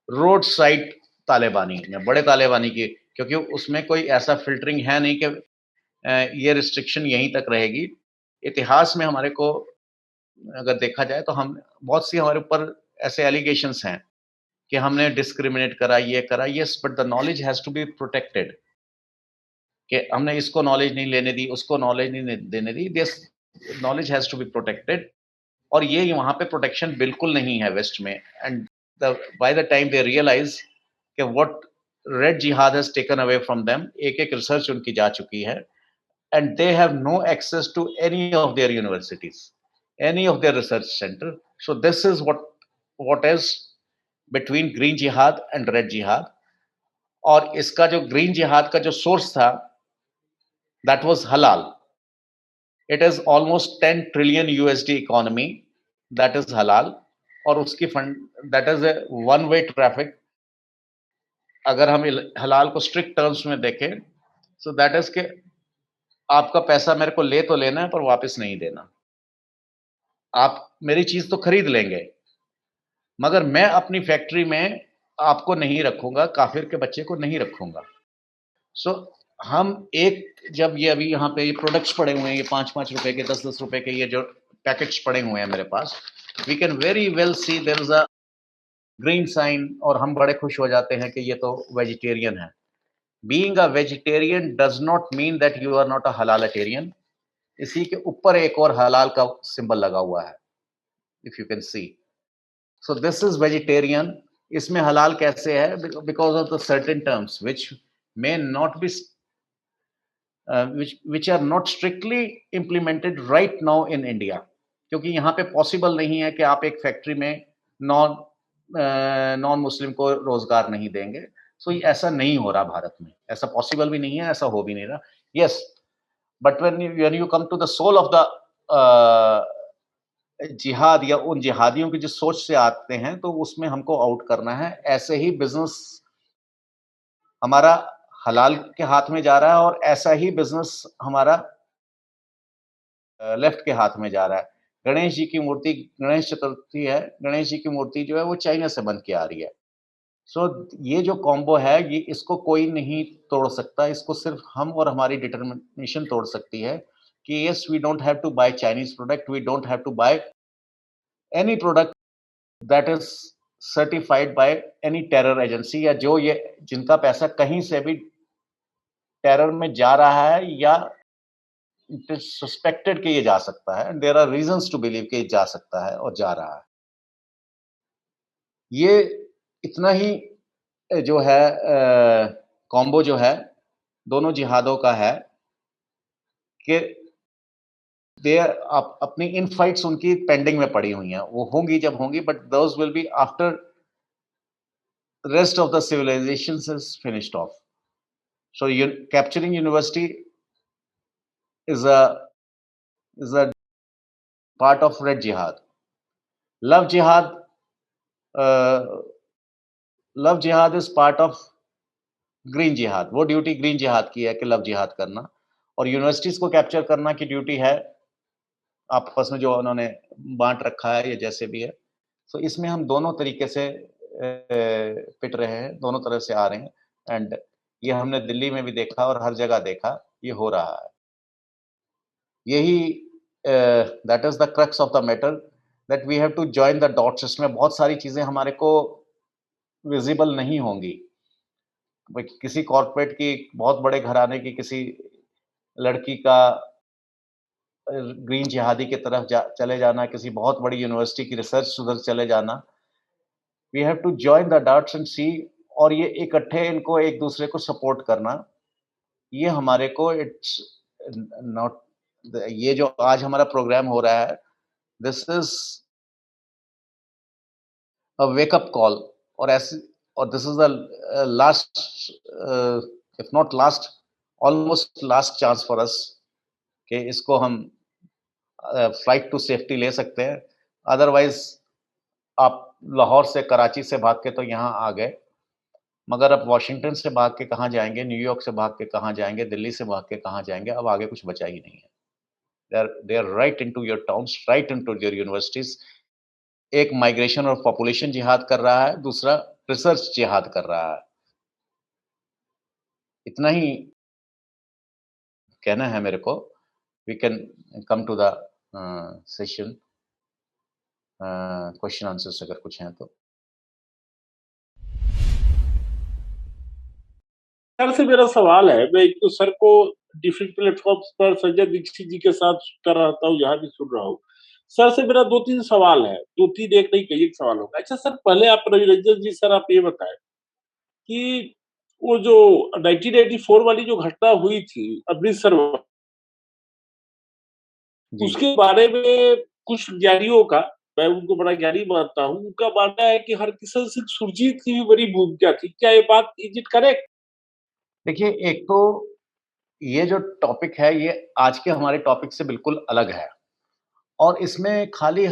road side तालिबानी, या बड़े तालिबानी की, क्योंकि उसमें कोई ऐसा फिल्टरिंग है नहीं कि ये रिस्ट्रिक्शन यहीं तक रहेगी। इतिहास में हमारे को अगर देखा जाए तो हम बहुत सी हमारे ऊपर ऐसे एलिगेशंस हैं कि हमने डिस्क्रिमिनेट करा, ये करा। Yes, but the knowledge has to be protected. कि हमने इसको नॉलेज नहीं लेने दी, उसको नॉलेज नहीं देने दी। This knowledge has to be protected, और ये वहाँ पे प्रोटेक्शन बिल्कुल नहीं है वेस्ट में। And by the time they realise कि what red jihad has taken away from them, एक-एक रिसर्च उनकी जा चुकी है, and they have no access to any of their universities, any of their research centre. So this is what is between green jihad and red jihad. और इसका जो green जिहाद का जो सोर्स था, दैट वाज हलाल। It is almost 10 trillion USD economy, that is हलाल। और उसकी fund, that is a one way traffic. अगर हम हलाल को स्ट्रिक्ट टर्म्स में देखें, सो दैट इज के आपका पैसा मेरे को ले तो लेना है पर वापस नहीं देना। आप मेरी चीज तो खरीद लेंगे, मगर मैं अपनी फैक्ट्री में आपको नहीं रखूंगा, काफिर के बच्चे को नहीं रखूंगा। सो हम एक, जब ये अभी यहाँ पे ये प्रोडक्ट्स पड़े हुए हैं, ये 5-5 रुपए के, 10-10 रुपए के ये जो पैकेट्स पड़े हुए हैं मेरे पास, we can very well see there is a green sign, और हम बड़े खुश हो जाते हैं कि ये तो वेजिटेरियन है। Being a vegetarian does not mean that you are not a halalitarian. इसी के ऊपर एक और हलाल का सिंबल लगा हुआ है, if you can see. So this is vegetarian. इसमें हलाल कैसे है? Because of the certain terms which may not be, which are not strictly implemented right now in India, क्योंकि यहाँ पे पॉसिबल नहीं है कि आप एक फैक्ट्री में नॉन मुस्लिम को रोजगार नहीं देंगे। सो ये ऐसा नहीं हो रहा भारत में, ऐसा पॉसिबल भी नहीं है, ऐसा हो भी नहीं रहा। Yes, but when you come to the soul of the जिहाद, या उन जिहादियों की जो सोच से आते हैं, तो उसमें हमको आउट करना है। ऐसे ही बिजनेस हमारा हलाल के हाथ में जा रहा है, और ऐसा ही बिजनेस हमारा लेफ्ट के हाथ में जा रहा है। गणेश जी की मूर्ति, गणेश चतुर्थी है, गणेश जी की मूर्ति जो है वो चाइना से बन के आ रही है। सो ये जो कॉम्बो है, ये इसको कोई नहीं तोड़ सकता, इसको सिर्फ हम और हमारी डिटर्मिनेशन तोड़ सकती है कि yes, we don't have to buy Chinese product, we don't have to buy any product that is certified by any terror agency, या जो ये जिनका पैसा कहीं से भी टेरर में जा रहा है, या इट इज सस्पेक्टेड कि ये जा सकता है, and there are reasons to believe कि ये जा सकता है और जा रहा है। ये इतना ही जो है कॉम्बो जो है दोनों जिहादों का है कि दे अपनी इन फाइट्स उनकी पेंडिंग में पड़ी हुई हैं, वो होंगी जब होंगी, but those will be after rest of the civilisation is finished off. So capturing university is a part of red jihad. Love jihad, uh, love jihad is part of green जिहाद। वो ड्यूटी ग्रीन जिहाद की है कि love जिहाद करना, और universities को कैप्चर करना की ड्यूटी है आपस में जो उन्होंने बांट रखा है, या जैसे भी है। सो इसमें हम दोनों तरीके से पिट रहे हैं, दोनों तरह से आ रहे हैं, एंड ये हमने दिल्ली में भी देखा और हर जगह देखा, ये हो रहा है। यही that is the crux of the matter, that we have to join the dots. इसमें बहुत सारी चीजें हमारे को विजिबल नहीं होंगी। किसी कॉर्पोरेट की, बहुत बड़े घराने की किसी लड़की का ग्रीन जिहादी की तरफ चले जाना, किसी बहुत बड़ी यूनिवर्सिटी की रिसर्च उधर चले जाना, we have to join the dots and see, और ये इकट्ठे इनको एक दूसरे को सपोर्ट करना, ये हमारे को इट्स नॉट, ये जो आज हमारा प्रोग्राम हो रहा है, this is a wake up call, और ऐसे, और this is the last, if not last, almost last chance for us कि इसको हम फ्लाइट टू सेफ्टी ले सकते हैं। अदरवाइज आप लाहौर से, कराची से भाग के तो यहाँ आ गए, मगर अब वाशिंगटन से भाग के कहाँ जाएंगे, न्यूयॉर्क से भाग के कहाँ जाएंगे, दिल्ली से भाग के कहाँ जाएंगे, अब आगे कुछ बचा ही नहीं है। they are right into your towns, right into your universities। एक माइग्रेशन और पॉपुलेशन जिहाद कर रहा है, दूसरा रिसर्च जिहाद कर रहा है। इतना ही कहना है मेरे को। We can come to the session, question answers अगर कुछ हैं तो। सर से मेरा सवाल है, मैं एक तो सर को डिफरेंट प्लेटफ़ॉर्म्स पर संजय दीक्षित जी के साथ सुनता रहता हूँ, यहाँ भी सुन रहा हूँ। सर से मेरा 2-3 सवाल है, 2-3 एक नहीं कई एक सवाल होगा। अच्छा सर, पहले आप रविरंजन जी सर आप ये बताएँ कि वो जो 1984 वाली जो घटना हुई थी अमृतसर, जी। उसके बारे में कुछ ज्ञानियों का, मैं उनको बड़ा ज्ञानी मानता हूँ, उनका मानना है कि हरकिशन सिंह सुरजीत की भी बड़ी भूमिका थी। क्या ये बात इज़ इट करेक्ट? देखिए, एक तो ये जो टॉपिक है, ये आज के हमारे टॉपिक से बिल्कुल अलग है और इसमें खाली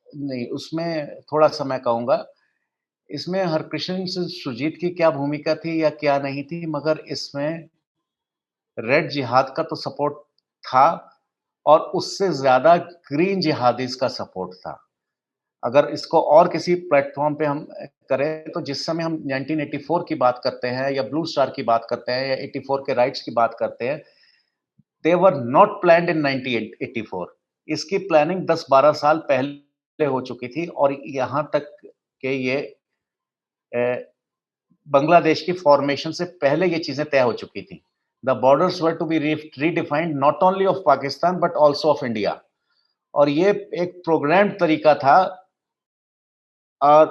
नहीं, उसमें थोड़ा-सा मैं कहूँगा, इसमें हरकृष्ण सिंह सुरजीत की क्या भूमिका थी या क्या नहीं थी, मगर इसमें रेड जिहाद का तो सपोर्ट था और उससे ज़्यादा ग्रीन जिहादीज़ का सपोर्ट था। अगर इसको और किसी प्लेटफ़ॉर्म पे हम करें, तो जिस समय हम 1984 की बात करते हैं या ब्लू स्टार की बात करते हैं या 84 के राइट्स की बात करते हैं, दे वर नॉट प्लान्ड इन 1984। इसकी प्लानिंग 10-12 साल पहले हो चुकी थी और यहाँ तक कि ये अ, बांग्लादेश की फॉर्मेशन से पहले ये चीज़ें तय हो चुकी थी। The borders were to be redefined not only of Pakistan but also of India और ये एक प्रोग्राम्ड तरीका था और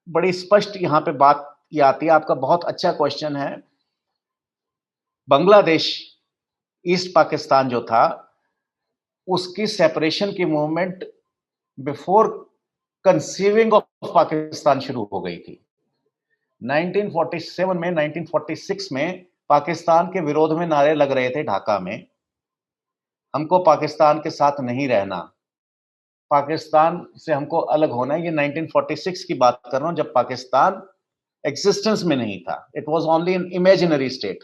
बड़ी स्पष्ट यहाँ पे बात ये आती है, आपका बहुत अच्छा क्वेश्चन है। बांग्लादेश, ईस्ट पाकिस्तान जो था, उसकी सेपरेशन की movement before conceiving of Pakistan शुरू हो गई थी। 1947 में, 1946 में पाकिस्तान के विरोध में नारे लग रहे थे ढाका में, हमको पाकिस्तान के साथ नहीं रहना, पाकिस्तान से हमको अलग होना है। ये 1946 की बात कर रहा हूँ, जब पाकिस्तान एग्जिस्टेंस में नहीं था। It was only an imaginary state.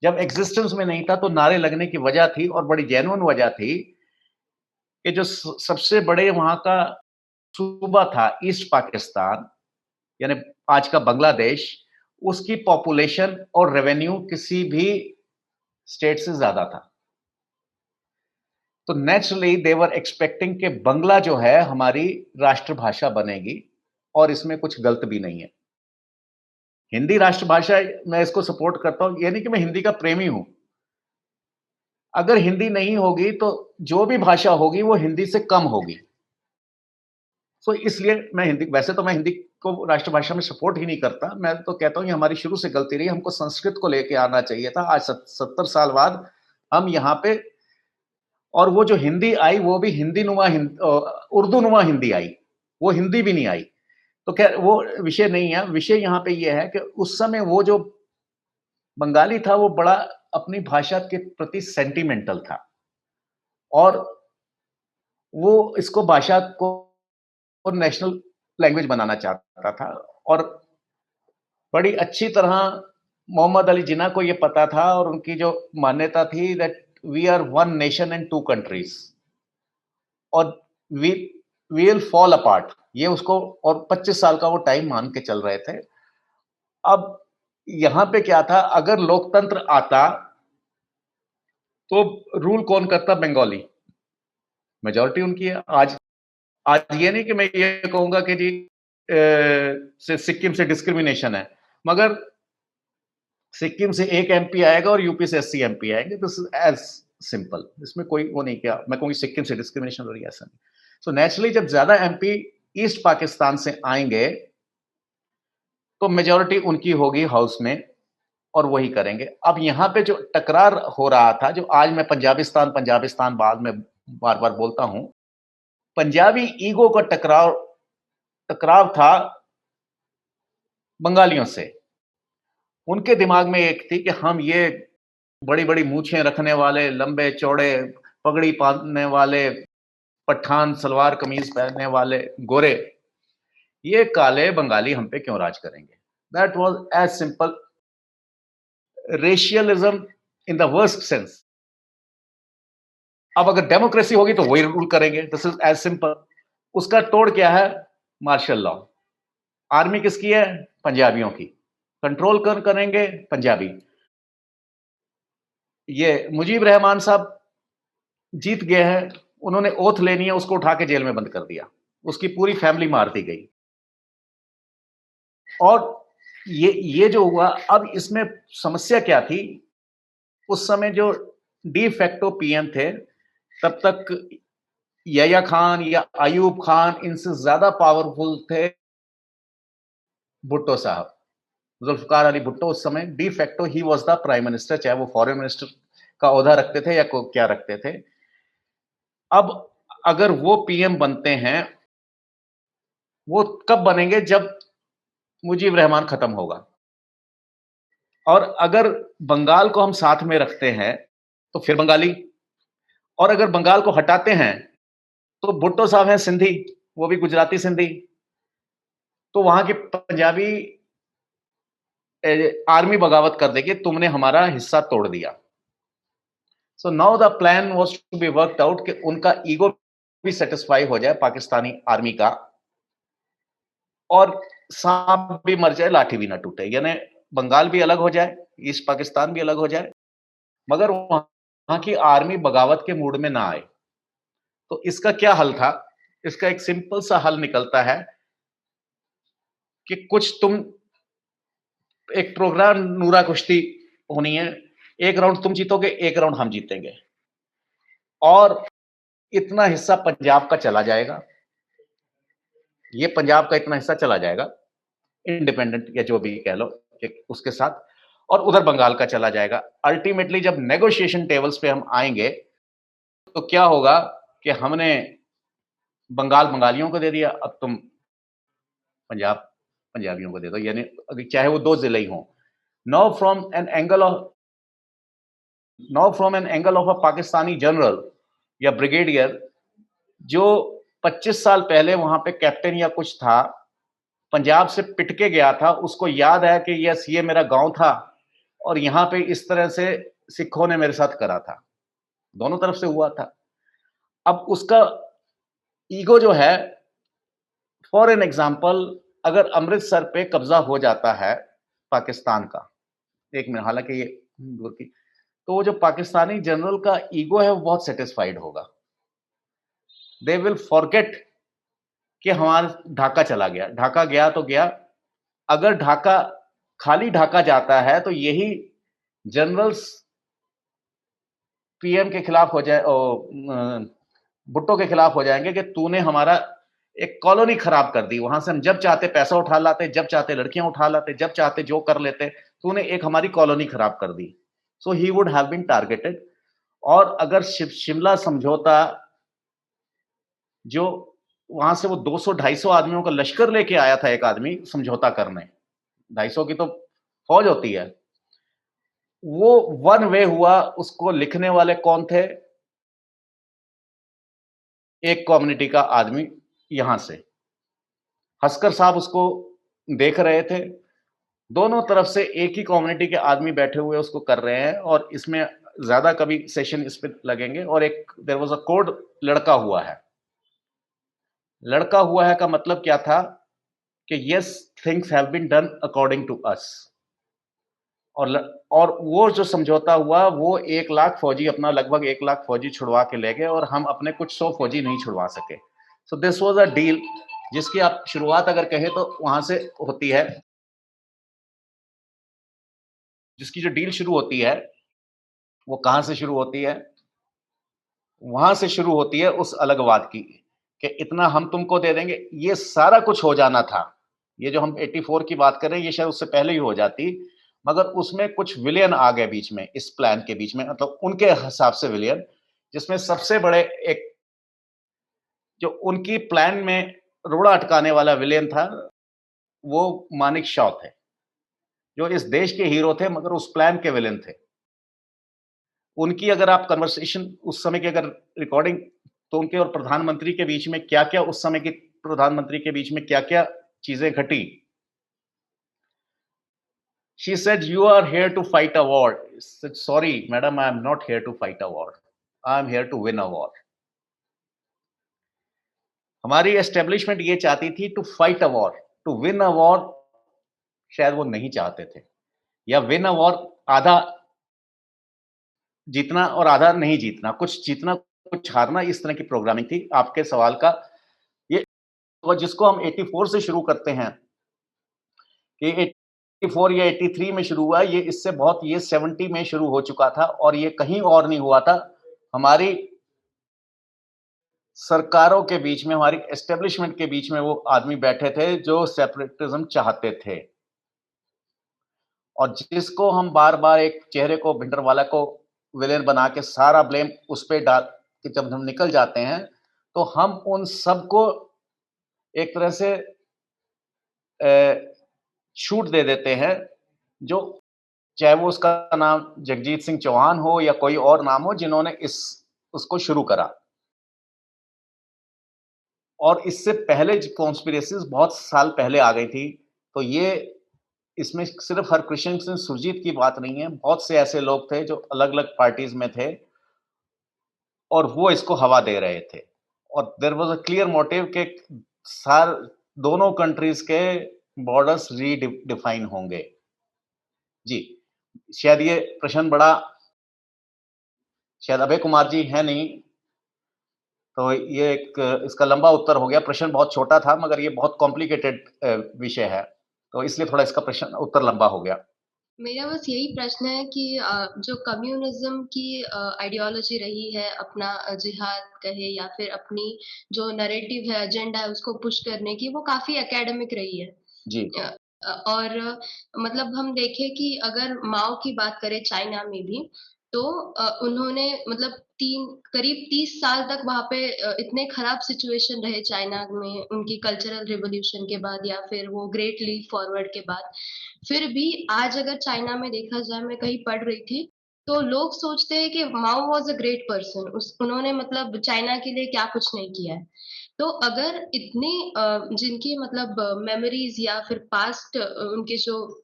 जब एग्जिस्टेंस में नहीं था तो नारे लगने की वजह थी और बड़ी जेन्युइन वजह थी कि जो सबसे बड़े वहां का सूबा था ईस्ट पाकिस्तान, यानी आज का बांग्लादेश, उसकी पॉपुलेशन और रेवेन्यू किसी भी स्टेट से ज्यादा था। तो नेचुरली दे वर एक्सपेक्टिंग कि बंगला जो है हमारी राष्ट्रभाषा बनेगी और इसमें कुछ गलत भी नहीं है। हिंदी राष्ट्रभाषा, मैं इसको सपोर्ट करता हूं, ये नहीं कि मैं हिंदी का प्रेमी हूं। अगर हिंदी नहीं होगी तो जो भी भाषा होगी वो हिंदी से कम होगी। सो इसलिए मैं हिंदी, वैसे तो मैं हिंदी को राष्ट्रभाषा में सपोर्ट ही नहीं करता। मैं तो कहता हूं ये हमारी शुरू से गलती रही, हमको संस्कृत को लेके आना चाहिए था। आज 70 साल बाद हम यहाँ पे, और वो जो हिंदी आई वो भी उर्दू नुमा हिंदी आई, वो हिंदी भी नहीं आई। तो खैर वो विषय नहीं है। विषय यहाँ पे ये है कि उस समय वो जो बंगाली था वो बड़ा अपनी भाषा के प्रति सेंटिमेंटल था और वो इसको भाषा को नेशनल लैंग्वेज बनाना चाहता था और बड़ी अच्छी तरह मोहम्मद अली जिन्ना को ये पता था और उनकी जो मान्यता थी that we are one nation and two countries और वी विल फॉल अपार्ट, ये उसको, और 25 साल का वो टाइम मान के चल रहे थे। अब यहां पे क्या था, अगर लोकतंत्र आता तो रूल कौन करता? बंगाली, मेजोरिटी उनकी है। आज आज ये नहीं कि मैं ये कहूंगा कि जी से सिक्किम से डिस्क्रिमिनेशन है, मगर सिक्किम से एक एमपी आएगा और यूपी से 80 एमपी आएंगे। दिस इज एज सिंपल, इसमें कोई वो नहीं, क्या मैं कहूँगी सिक्किम से डिस्क्रिमिनेशन हो रही है, ऐसा नहीं। सो नेचुरली जब ज्यादा एमपी ईस्ट पाकिस्तान से आएंगे तो मेजोरिटी उनकी होगी हाउस में और वही करेंगे। अब यहाँ पे जो टकरार हो रहा था, जो आज मैं पंजाबिस्तान पंजाबिस्तान बाद में बार बार बोलता हूं, पंजाबी ईगो का टकराव टकराव था बंगालियों से। उनके दिमाग में एक थी कि हम ये बड़ी बड़ी मूछें रखने वाले, लंबे चौड़े पगड़ी बांधने वाले, पठान सलवार कमीज पहनने वाले गोरे, ये काले बंगाली हम पे क्यों राज करेंगे? That was as simple, racialism in the worst sense. अब अगर डेमोक्रेसी होगी तो वही रूल करेंगे, दिस इज एज सिंपल। उसका तोड़ क्या है? Martial law. आर्मी किसकी है? पंजाबियों की। कंट्रोल कर करेंगे पंजाबी। ये मुजीब रहमान साहब जीत गए हैं, उन्होंने ओथ लेनी है, उसको उठा के जेल में बंद कर दिया, उसकी पूरी फैमिली मार दी गई। और ये जो हुआ, अब इसमें समस्या क्या थी, उस समय जो डी फैक्टो पीएम थे, तब तक यहया खान या अयूब खान इनसे ज्यादा पावरफुल थे भुट्टो साहब। जुल्फकार अली भुट्टो उस समय de facto he was the prime minister, चाहे वो फॉरेन मिनिस्टर का ओहदा रखते थे या क्या रखते थे। अब अगर वो पीएम बनते हैं, वो कब बनेंगे, जब मुजीब रहमान खत्म होगा। और अगर बंगाल को हम साथ में रखते हैं तो फिर बंगाली, और अगर बंगाल को हटाते हैं तो भुट्टो साहब हैं सिंधी, वो भी गुजराती सिंधी, तो वहां के पंजाबी आर्मी बगावत कर देगी, तुमने हमारा हिस्सा तोड़ दिया। So now the plan was to be worked out कि उनका ईगो भी सेटिस्फाई हो जाए पाकिस्तानी आर्मी का, और सांप भी मर जाए लाठी भी ना टूटे, यानी बंगाल भी अलग हो जाए, ईस्ट पाकिस्तान भी अलग हो जाए, मगर वहां की आर्मी बगावत के मूड में ना आए। तो इसका क्या हल था? इसका एक सिंपल सा हल निकलता है कि कुछ तुम एक प्रोग्राम नूरा कुश्ती होनी है, एक राउंड तुम जीतोगे, एक राउंड हम जीतेंगे, और इतना हिस्सा पंजाब का चला जाएगा, ये पंजाब का इतना हिस्सा चला जाएगा इंडिपेंडेंट या जो भी कह लो उसके साथ, और उधर बंगाल का चला जाएगा। अल्टीमेटली जब नेगोशिएशन टेबल्स पे हम आएंगे तो क्या होगा कि हमने बंगाल बंगालियों को दे दिया, अब तुम पंजाब पंजाबियों को दे दो, यानी चाहे वो 2 जिले ही हों। Now from an angle of a Pakistani general या ब्रिगेडियर जो 25 साल पहले वहां पे कैप्टन या कुछ था, पंजाब से पिट के गया था, उसको याद है कि यस ये मेरा गांव था और यहां पे इस तरह से सिखों ने मेरे साथ करा था, दोनों तरफ से हुआ था। अब उसका ईगो जो है, फॉर एन एग्जाम्पल, अगर अमृतसर पे कब्जा हो जाता है पाकिस्तान का, एक मिनट, हालांकि ये दूर की, तो वो जो पाकिस्तानी जनरल का ईगो है वो बहुत सेटिस्फाइड होगा। दे विल फॉरगेट कि हमारा ढाका चला गया, ढाका गया तो गया, अगर ढाका खाली ढाका जाता है तो यही जनरल्स पीएम के खिलाफ हो जाए, भुट्टो के खिलाफ हो जाएंगे कि तूने हमारा एक कॉलोनी खराब कर दी, वहां से हम जब चाहते पैसा उठा लाते, जब चाहते लड़कियां उठा लाते, जब चाहते जो कर लेते, तूने एक हमारी कॉलोनी खराब कर दी। So he would have been targeted. और अगर शिमला समझौता, जो वहां से वो 200-250 आदमियों का लश्कर लेके आया था एक आदमी समझौता करने, 250 की तो फौज होती है, वो वन वे हुआ। उसको लिखने वाले कौन थे? एक कम्युनिटी का आदमी यहां से, हस्कर साहब उसको देख रहे थे, दोनों तरफ से एक ही कम्युनिटी के आदमी बैठे हुए उसको कर रहे हैं, और इसमें ज्यादा कभी सेशन इस पे लगेंगे। और एक देयर वाज अ कोड, लड़का हुआ है। लड़का हुआ है का मतलब क्या था कि yes things have been done according to us. और वो जो समझौता हुआ, वो 1 लाख फौजी, अपना लगभग 1 लाख फौजी छुड़वा के ले गए, और हम अपने कुछ 100 फौजी नहीं छुड़वा सके। So this was a deal जिसकी आप शुरुआत अगर कहें तो वहां से होती है, जिसकी जो डील शुरू होती है वो कहां से शुरू होती है? वहां से शुरू होती है उस अलगवाद की, कि इतना हम तुमको दे देंगे। ये सारा कुछ हो जाना था, ये जो हम 84 की बात कर रहे हैं, ये शायद उससे पहले ही हो जाती, मगर उसमें कुछ विलियन आ गए बीच में, इस प्लान के बीच में, मतलब उनके हिसाब से विलियन, जिसमें सबसे बड़े एक जो उनकी प्लान में रोड़ा अटकाने वाला विलियन था, वो मानिक शॉ थे, जो इस देश के हीरो थे मगर उस प्लान के विलेन थे। उनकी अगर आप कन्वर्सेशन उस समय की अगर रिकॉर्डिंग, तो उनके और प्रधानमंत्री के बीच में क्या-क्या, उस समय के प्रधानमंत्री के बीच में क्या-क्या चीजें घटी। She said, "You are here to fight a war." I said, "Sorry, madam, I am not here to fight a war. I am here to win a war." हमारी एस्टेब्लिशमेंट ये चाहती थी to fight a war, to win a war शायद वो नहीं चाहते थे, या विन अ वॉर आधा जीतना और आधा नहीं जीतना, कुछ जीतना कुछ हारना, इस तरह की प्रोग्रामिंग थी आपके सवाल का। ये जिसको हम 84 से शुरू करते हैं कि 84 या 83 में शुरू हुआ, ये इससे बहुत ये 70 में शुरू हो चुका था और ये कहीं और नहीं हुआ था। हमारी सरकारों के बीच में, हमारी एस्टेब्लिशमेंट के बीच में वो आदमी बैठे थे जो सेपरेटिज्म चाहते थे। और जिसको हम बार-बार एक चेहरे को भिंडरवाला को विलेन बना के सारा ब्लेम उस पे डाल के जब हम निकल जाते हैं, तो हम उन सबको एक तरह से छूट दे देते हैं, जो चाहे वो उसका नाम जगजीत सिंह चौहान हो या कोई और नाम हो जिन्होंने उसको शुरू करा। और इससे पहले कॉन्स्पिरेसीज़ बहुत साल पहले आ गई थी, तो ये इसमें सिर्फ हरकृष्ण सिंह सुरजीत की बात नहीं है, बहुत से ऐसे लोग थे जो अलग-अलग पार्टीज़ में थे और वो इसको हवा दे रहे थे। और there was a clear motive कि सार दोनों कंट्रीज़ के बॉर्डर्स डिफाइन होंगे। जी, शायद ये प्रश्न बड़ा शायद अभय कुमार जी हैं नहीं, तो ये एक इसका लंबा उत्तर हो गया। प्रश्न बहुत छोटा था मगर ये बहुत कॉम्प्लिकेटेड विषय है, तो इसलिए थोड़ा इसका प्रश्न उत्तर लंबा हो गया। मेरा बस यही प्रश्न है कि जो कम्युनिज़्म की आइडियोलॉजी रही है, अपना जिहाद कहे या फिर अपनी जो नैरेटिव है, एजेंडा है, उसको पुश करने की, वो काफ़ी एकेडमिक रही है। जी। और मतलब हम देखें कि अगर माओ की बात करें चाइना में भी, तो उन्होंने मतलब 3 करीब 30 साल तक वहाँ पे इतने खराब सिचुएशन रहे चाइना में उनकी कल्चरल रिवॉल्यूशन के बाद या फिर वो ग्रेट लीप फॉरवर्ड के बाद। फिर भी आज अगर चाइना में देखा जाए, मैं कहीं पढ़ रही थी, तो लोग सोचते हैं कि माओ वाज़ अ ग्रेट पर्सन उस उन्होंने मतलब चाइना के लिए क्या कुछ नहीं किया है। तो अगर इतने जिनकी मतलब मेमोरीज़ या फिर पास्ट उनके जो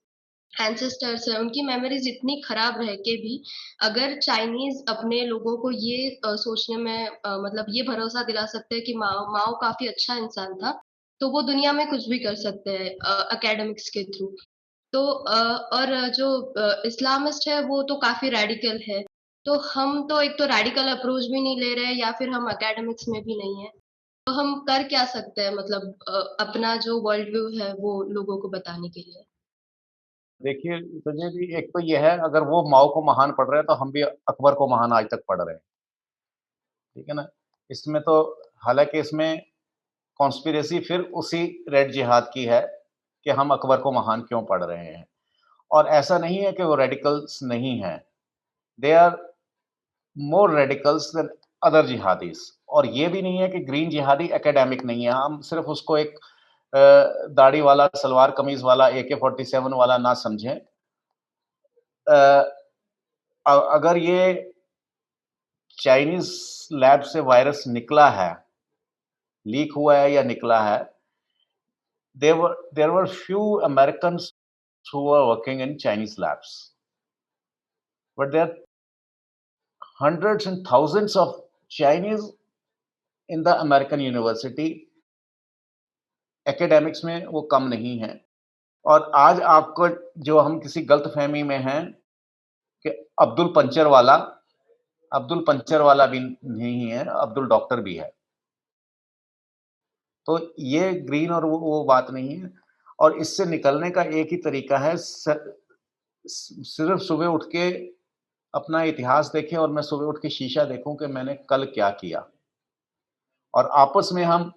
एंसेस्टर्स हैं, उनकी मेमोरीज़ इतनी खराब रह के भी अगर चाइनीज़ अपने लोगों को ये सोचने में मतलब ये भरोसा दिला सकते हैं कि माओ माओ काफ़ी अच्छा इंसान था, तो वो दुनिया में कुछ भी कर सकते हैं एकेडमिक्स के थ्रू। तो और जो इस्लामिस्ट है वो तो काफ़ी रेडिकल है। तो हम तो एक तो रेडिकल अप्रोच भी नहीं ले रहे हैं या फिर हम एकेडमिक्स में भी नहीं हैं। तो हम कर क्या सकते हैं मतलब अपना जो वर्ल्ड व्यू है वो लोगों को बताने के लिए? देखिए, संजय जी एक तो ये है अगर वो माओ को महान पढ़ रहे हैं, तो हम भी अकबर को महान आज तक पढ़ रहे हैं, ठीक है ना? इसमें तो हालाँकि इसमें कॉन्स्पिरेसी फिर उसी रेड जिहाद की है कि हम अकबर को महान क्यों पढ़ रहे हैं। और ऐसा नहीं है कि वो रेडिकल्स नहीं हैं, they are more radicals than other जिहादीज़। और ये भी नहीं है कि ग्रीन जिहादी एकेडमिक नहीं है, हम सिर्फ़ उसको एक दाढ़ी वाला, सलवार कमीज़ वाला, AK-47 वाला ना समझें। अ, अगर ये चाइनीज़ लैब से वायरस निकला है, लीक हुआ है या निकला है, there were few Americans who were working in Chinese labs, but there are hundreds and thousands of Chinese in the American university. Academics में वो कम नहीं है। और आज आपको जो हम किसी गलतफ़हमी में हैं कि अब्दुल पंचर वाला भी नहीं है, अब्दुल डॉक्टर भी है। तो ये ग्रीन और वो बात नहीं है। और इससे निकलने का एक ही तरीका है, सिर्फ़ सुबह उठ के अपना इतिहास देखें और मैं सुबह उठ के शीशा देखूँ कि मैंने कल क्या किया। और आपस में हम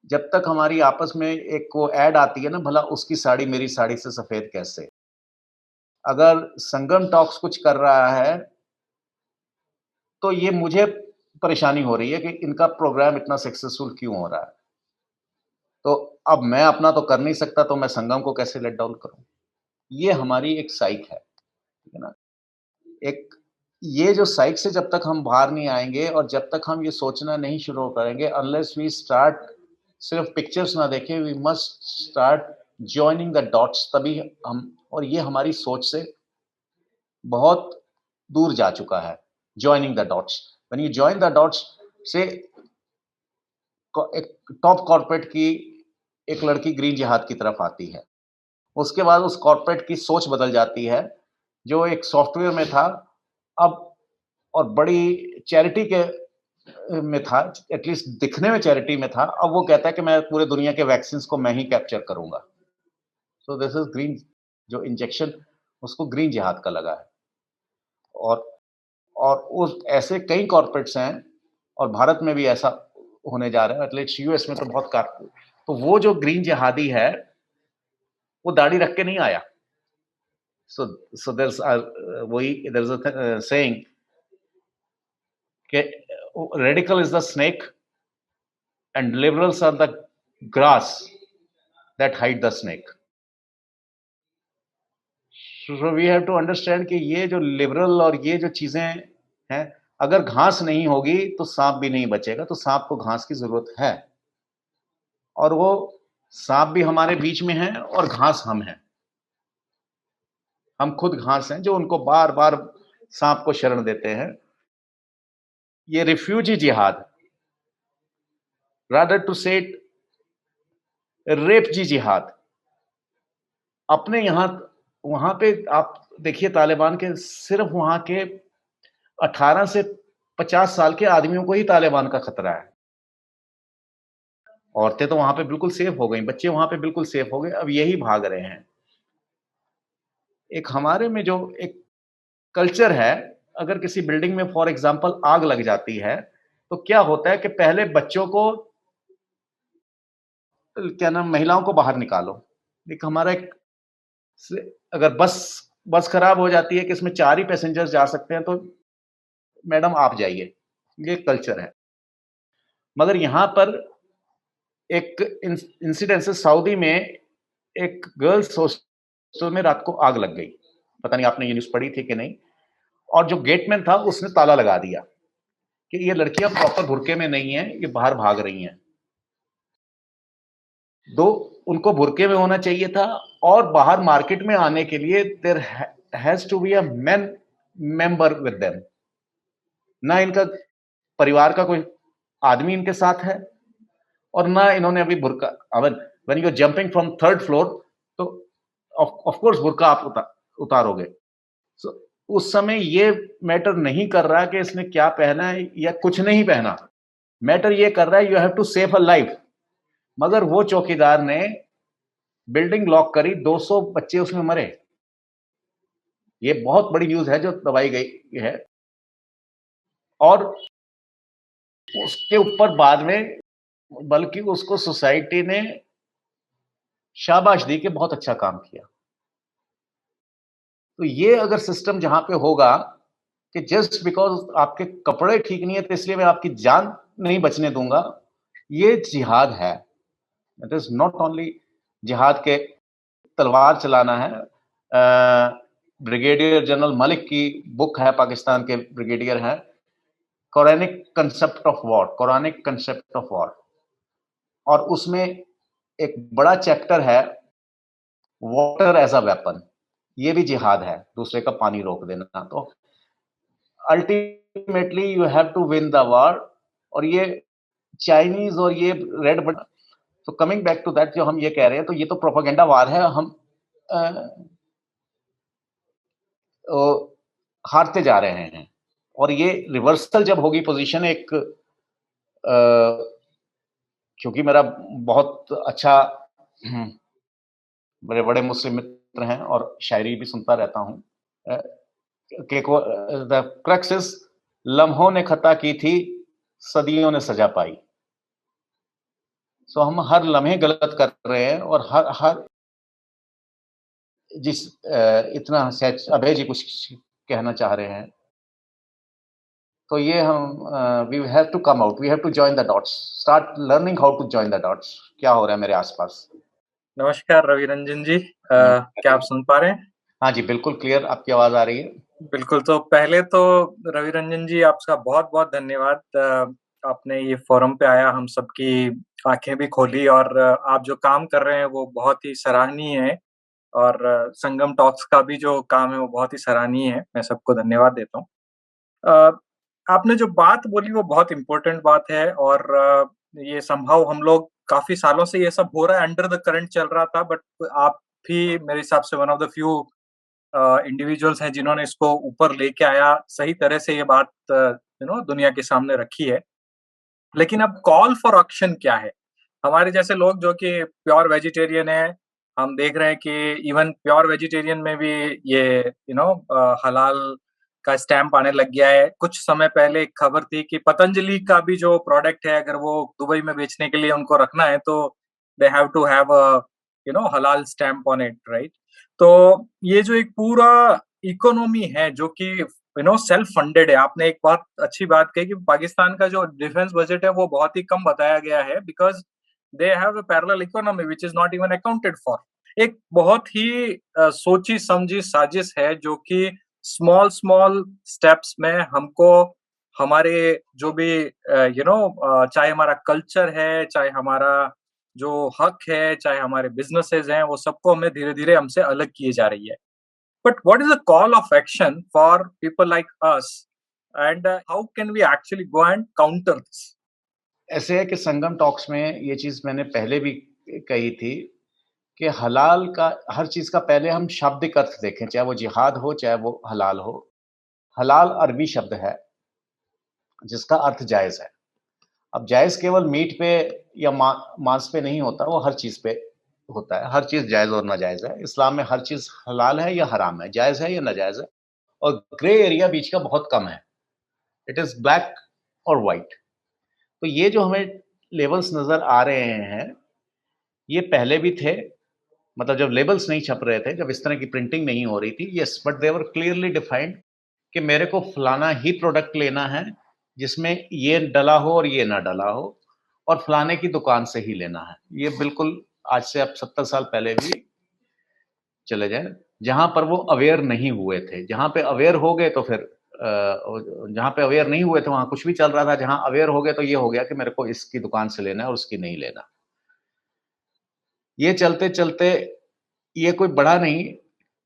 जब तक हमारी आपस में एक वो ऐड आती है ना, भला उसकी साड़ी मेरी साड़ी से सफ़ेद कैसे? अगर संगम टॉक्स कुछ कर रहा है, तो ये मुझे परेशानी हो रही है कि इनका प्रोग्राम इतना सक्सेसफुल क्यों हो रहा है? तो अब मैं अपना तो कर नहीं सकता, तो मैं संगम को कैसे लेट डाउन करूँ? ये हमारी एक साइक है, ठीक है ना? एक ये जो साइक से जब तक हम बाहर नहीं आएँगे और जब तक हम ये सोचना नहीं शुरू करेंगे, अनलेस वी स्टार्ट सिर्फ़ पिक्चर्स ना देखें, we must start joining the dots, तभी हम और ये हमारी सोच से बहुत दूर जा चुका है, joining the dots. When you join the dots से एक टॉप कॉर्पोरेट की एक लड़की ग्रीन जिहाद की तरफ आती है। उसके बाद उस कॉर्पोरेट की सोच बदल जाती है, जो एक सॉफ्टवेयर में था, अब और बड़ी चैरिटी के में था, एटलीस्ट दिखने में चैरिटी में था, अब वो कहता है कि मैं पूरे दुनिया के वैक्सीन्स को मैं ही कैप्चर करूँगा। सो दिस इज़ ग्रीन जो इंजेक्शन उसको ग्रीन जिहाद का लगा है। और और उस ऐसे कई कॉर्पोरेट्स हैं और भारत में भी ऐसा होने जा रहा है, एटलीस्ट यूएस में तो बहुत तो वो जो ग्रीन जिहादी है वो दाढ़ी रख के नहीं आया। So there is a saying कि radical is the snake and liberals are the grass that hide the snake. So we have to understand कि ये जो लिबरल और ये जो चीजें हैं, अगर घास नहीं होगी तो सांप भी नहीं बचेगा, तो सांप को घास की जरूरत है, और वो सांप भी हमारे बीच में है और घास हम हैं। हम खुद घास हैं जो उनको बार बार सांप को शरण देते हैं। ये रिफ्यूजी जिहाद, रादर टू से रेप जी जिहाद, अपने यहां वहां पे आप देखिए तालिबान के सिर्फ वहां के 18 से 50 साल के आदमियों को ही तालिबान का खतरा है। औरतें तो वहां पे बिल्कुल सेफ हो गई, बच्चे वहां पे बिल्कुल सेफ हो गए, अब यही भाग रहे हैं। एक हमारे में जो एक कल्चर है, अगर किसी बिल्डिंग में फॉर एग्जांपल आग लग जाती है तो क्या होता है कि पहले बच्चों को, क्या नाम, महिलाओं को बाहर निकालो। एक हमारा एक, अगर बस बस खराब हो जाती है कि इसमें 4 ही पैसेंजर जा सकते हैं तो मैडम आप जाइए, ये कल्चर है। मगर यहां पर एक इंसिडेंस सऊदी में, एक गर्ल्स हॉस्टल में रात को आग लग गई, पता नहीं आपने ये न्यूज पढ़ी थी कि नहीं, और जो गेटमैन था उसने ताला लगा दिया कि ये लड़कियां प्रॉपर बुरके में नहीं है, ये बाहर भाग रही हैं। दो, उनको बुरके में होना चाहिए था, और बाहर मार्केट में आने के लिए there has to be a man member with them. ना इनका परिवार का कोई आदमी इनके साथ है, और ना इन्होंने अभी बुरका, when you are jumping from 3rd floor तो ऑफ कोर्स बुरका आप उतारोगे। so, उस समय ये मैटर नहीं कर रहा कि इसने क्या पहना है या कुछ नहीं पहना, मैटर ये कर रहा है you have to save a life. मगर वो चौकीदार ने बिल्डिंग लॉक करी, 200 बच्चे उसमें मरे। ये बहुत बड़ी न्यूज है जो दबाई गई है, और उसके ऊपर बाद में बल्कि उसको सोसाइटी ने शाबाश दी कि बहुत अच्छा काम किया। तो ये अगर सिस्टम जहां पे होगा कि जस्ट बिकॉज आपके कपड़े ठीक नहीं है तो इसलिए मैं आपकी जान नहीं बचने दूंगा, ये जिहाद है। इट इज नॉट ओनली जिहाद के तलवार चलाना है। ब्रिगेडियर जनरल मलिक की बुक है, पाकिस्तान के ब्रिगेडियर हैं, Quranic concept of war, Quranic concept of war, और उसमें एक बड़ा चैप्टर है वाटर एज अ वेपन। ये भी जिहाद है, दूसरे का पानी रोक देना। तो ultimately you have to win the war. और ये चाइनीज और ये रेड बटन, तो कमिंग बैक टू दैट, जो हम ये कह रहे हैं तो ये तो प्रोपेगेंडा वार है, हम हारते जा रहे हैं। और ये रिवर्सल जब होगी पोजीशन, एक क्योंकि मेरा बहुत अच्छा बड़े बड़े मुस्लिम मित्र हैं और शायरी भी सुनता रहता हूँ, कि द क्रक्स इज, लम्हों ने खता की थी, सदियों ने सजा पाई। सो हम हर लम्हे गलत कर रहे हैं, और हर जिस इतना सच अभय जी कुछ कहना चाह रहे हैं, तो ये हम we have to come out, we have to join the dots, start learning how to join the dots. क्या हो रहा है मेरे आसपास? नमस्कार रवि रंजन जी, क्या आप सुन पा रहे हैं? हाँ जी, बिल्कुल क्लियर आपकी आवाज आ रही है। बिल्कुल। तो पहले तो रवि रंजन जी, आपका बहुत बहुत धन्यवाद। आपने ये फोरम पे आया, हम सबकी आंखें भी खोली, और आप जो काम कर रहे हैं वो बहुत ही सराहनीय है, और संगम टॉक्स का भी जो काम है वो बहुत ही सराहनीय है। मैं सबको धन्यवाद देता हूँ। आपने जो बात बोली वो बहुत इम्पोर्टेंट बात है, और ये संभव हम लोग काफी सालों से ये सब हो रहा है, अंडर द करंट चल रहा था, बट आप भी मेरे हिसाब से one of the few individuals हैं जिन्होंने इसको ऊपर लेके आया, सही तरह से ये बात दुनिया के सामने रखी है। लेकिन अब कॉल फॉर एक्शन क्या है? हमारे जैसे लोग जो कि प्योर वेजिटेरियन है, हम देख रहे हैं कि इवन प्योर वेजिटेरियन में भी ये हलाल का स्टैंप आने लग गया है। कुछ समय पहले एक खबर थी कि पतंजलि का भी जो प्रोडक्ट है, अगर वो दुबई में बेचने के लिए उनको रखना है तो they have to have a halal stamp on it, right? तो ये जो एक पूरा इकोनॉमी है जो कि सेल्फ फंडेड है। आपने एक बहुत अच्छी बात कही कि पाकिस्तान का जो डिफेंस बजट है वो बहुत ही कम बताया गया है, because they have a parallel economy which is not even accounted for. एक बहुत ही सोची समझी साजिश है जो कि स्मॉल स्मॉल स्टेप्स में हमको हमारे जो भी चाहे हमारा कल्चर है, चाहे हमारा जो हक है, चाहे हमारे बिजनेसेस हैं, वो सबको हमें धीरे धीरे हमसे अलग किए जा रही है। But what is the call of action for people like us, and how can we actually go and counter this? ऐसे है कि संगम टॉक्स में ये चीज़ मैंने पहले भी कही थी कि हलाल का हर चीज़ का पहले हम शाब्दिक अर्थ देखें, चाहे वो जिहाद हो, चाहे वो हलाल हो। हलाल अरबी शब्द है जिसका अर्थ जायज़ है। अब जायज़ केवल मीट पे या मांस पे नहीं होता, वो हर चीज़ पे होता है। हर चीज़ जायज़ और नाजायज़ है। इस्लाम में हर चीज़ हलाल है या हराम है, जायज़ है या नाजायज़ है, और ग्रे एरिया बीच का बहुत कम है। इट इज़ ब्लैक और व्हाइट। तो ये जो हमें लेबल्स नज़र आ रहे हैं, ये पहले भी थे। मतलब जब लेबल्स नहीं छप रहे थे, जब इस तरह की प्रिंटिंग नहीं हो रही थी, yes, but they were clearly defined कि मेरे को फलाना ही प्रोडक्ट लेना है जिसमें ये डला हो और ये ना डला हो, और फलाने की दुकान से ही लेना है। ये बिल्कुल आज से अब 70 साल पहले भी चले जाए, जहां पर वो अवेयर नहीं हुए थे। जहां पे अवेयर हो गए तो फिर जहां पे अवेयर नहीं हुए थे वहां कुछ भी चल रहा था। जहां अवेयर हो गए तो ये हो गया कि मेरे को इसकी दुकान से लेना है और उसकी नहीं लेना। ये चलते चलते ये कोई बड़ा नहीं,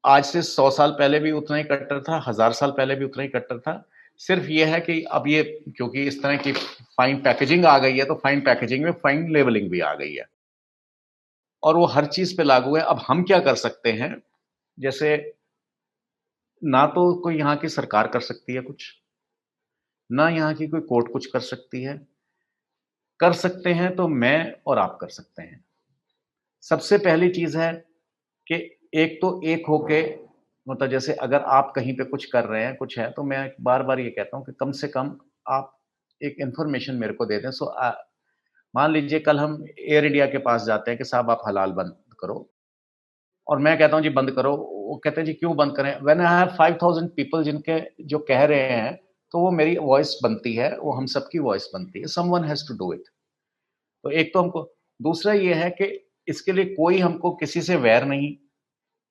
आज से 100 साल पहले भी उतना ही कट्टर था, 1000 साल पहले भी उतना ही कट्टर था। सिर्फ ये है कि अब ये क्योंकि इस तरह की फाइन पैकेजिंग आ गई है, तो फाइन पैकेजिंग में फाइन लेबलिंग भी आ गई है और वो हर चीज पे लागू है। अब हम क्या कर सकते हैं? जैसे ना तो कोई यहाँ की सरकार कर सकती है कुछ, ना यहाँ की कोई कोर्ट कुछ कर सकती है। कर सकते हैं तो मैं और आप कर सकते हैं। सबसे पहली चीज है कि एक तो एक होके, मतलब जैसे अगर आप कहीं पे कुछ कर रहे हैं, कुछ है, तो मैं बार बार ये कहता हूँ कि कम से कम आप एक इंफॉर्मेशन मेरे को दे दें। मान लीजिए कल हम एयर इंडिया के पास जाते हैं कि साहब आप हलाल बंद करो, और मैं कहता हूँ जी बंद करो। वो कहते हैं जी क्यों बंद करें? व्हेन आई हैव 5000 पीपल जिनके जो कह रहे हैं, तो वो मेरी वॉइस बनती है, वो हम सबकी वॉइस बनती है। Someone has to do it. तो एक तो हमको, दूसरा ये है कि इसके लिए कोई हमको किसी से वैर नहीं,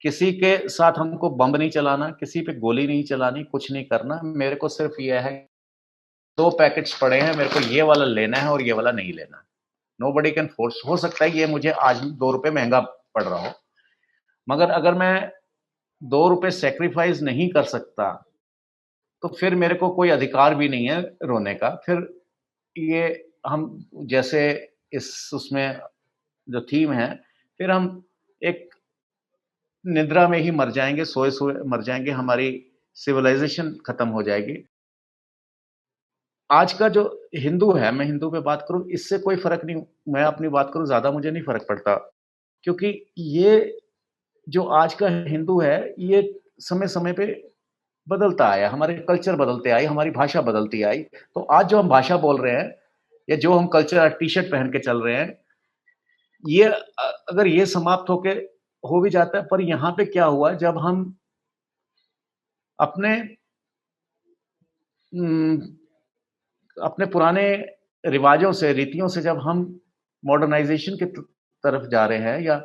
किसी के साथ हमको बम नहीं चलाना, किसी पे गोली नहीं चलानी, कुछ नहीं करना। मेरे को सिर्फ ये है, 2 पैकेट्स पड़े हैं, मेरे को ये वाला लेना है और ये वाला नहीं लेना। Nobody can force. हो सकता है ये मुझे आज ₹2 महँगा पड़ रहा हो, मगर अगर मैं ₹2 सैक्रिफाइस नहीं कर सकता, तो फिर मेरे को कोई अधिकार भी नहीं है रोने का। फिर ये हम जैसे इस उसमें जो थीम है, फिर हम एक निद्रा में ही मर जाएँगे, सोए-सोए मर जाएँगे, हमारी सिविलाइज़ेशन खत्म हो जाएगी। आज का जो हिंदू है, मैं हिंदू पे बात करूँ, इससे कोई फ़र्क नहीं, मैं अपनी बात करूँ, ज़्यादा मुझे नहीं फ़र्क पड़ता। क्योंकि ये जो आज का हिंदू है, ये समय-समय पे बदलता आया, हमारे कल्चर बदलते आए, हमारी भाषा बदलती आई। तो आज जो हम भाषा बोल रहे हैं या जो हम कल्चर टी-शर्ट पहन के चल रहे हैं, ये अगर ये समाप्त होके हो भी जाता है, पर यहाँ पे क्या हुआ, जब हम अपने उम, अपने पुराने रिवाजों से, रीतियों से जब हम मॉडर्नाइज़ेशन की तरफ जा रहे हैं या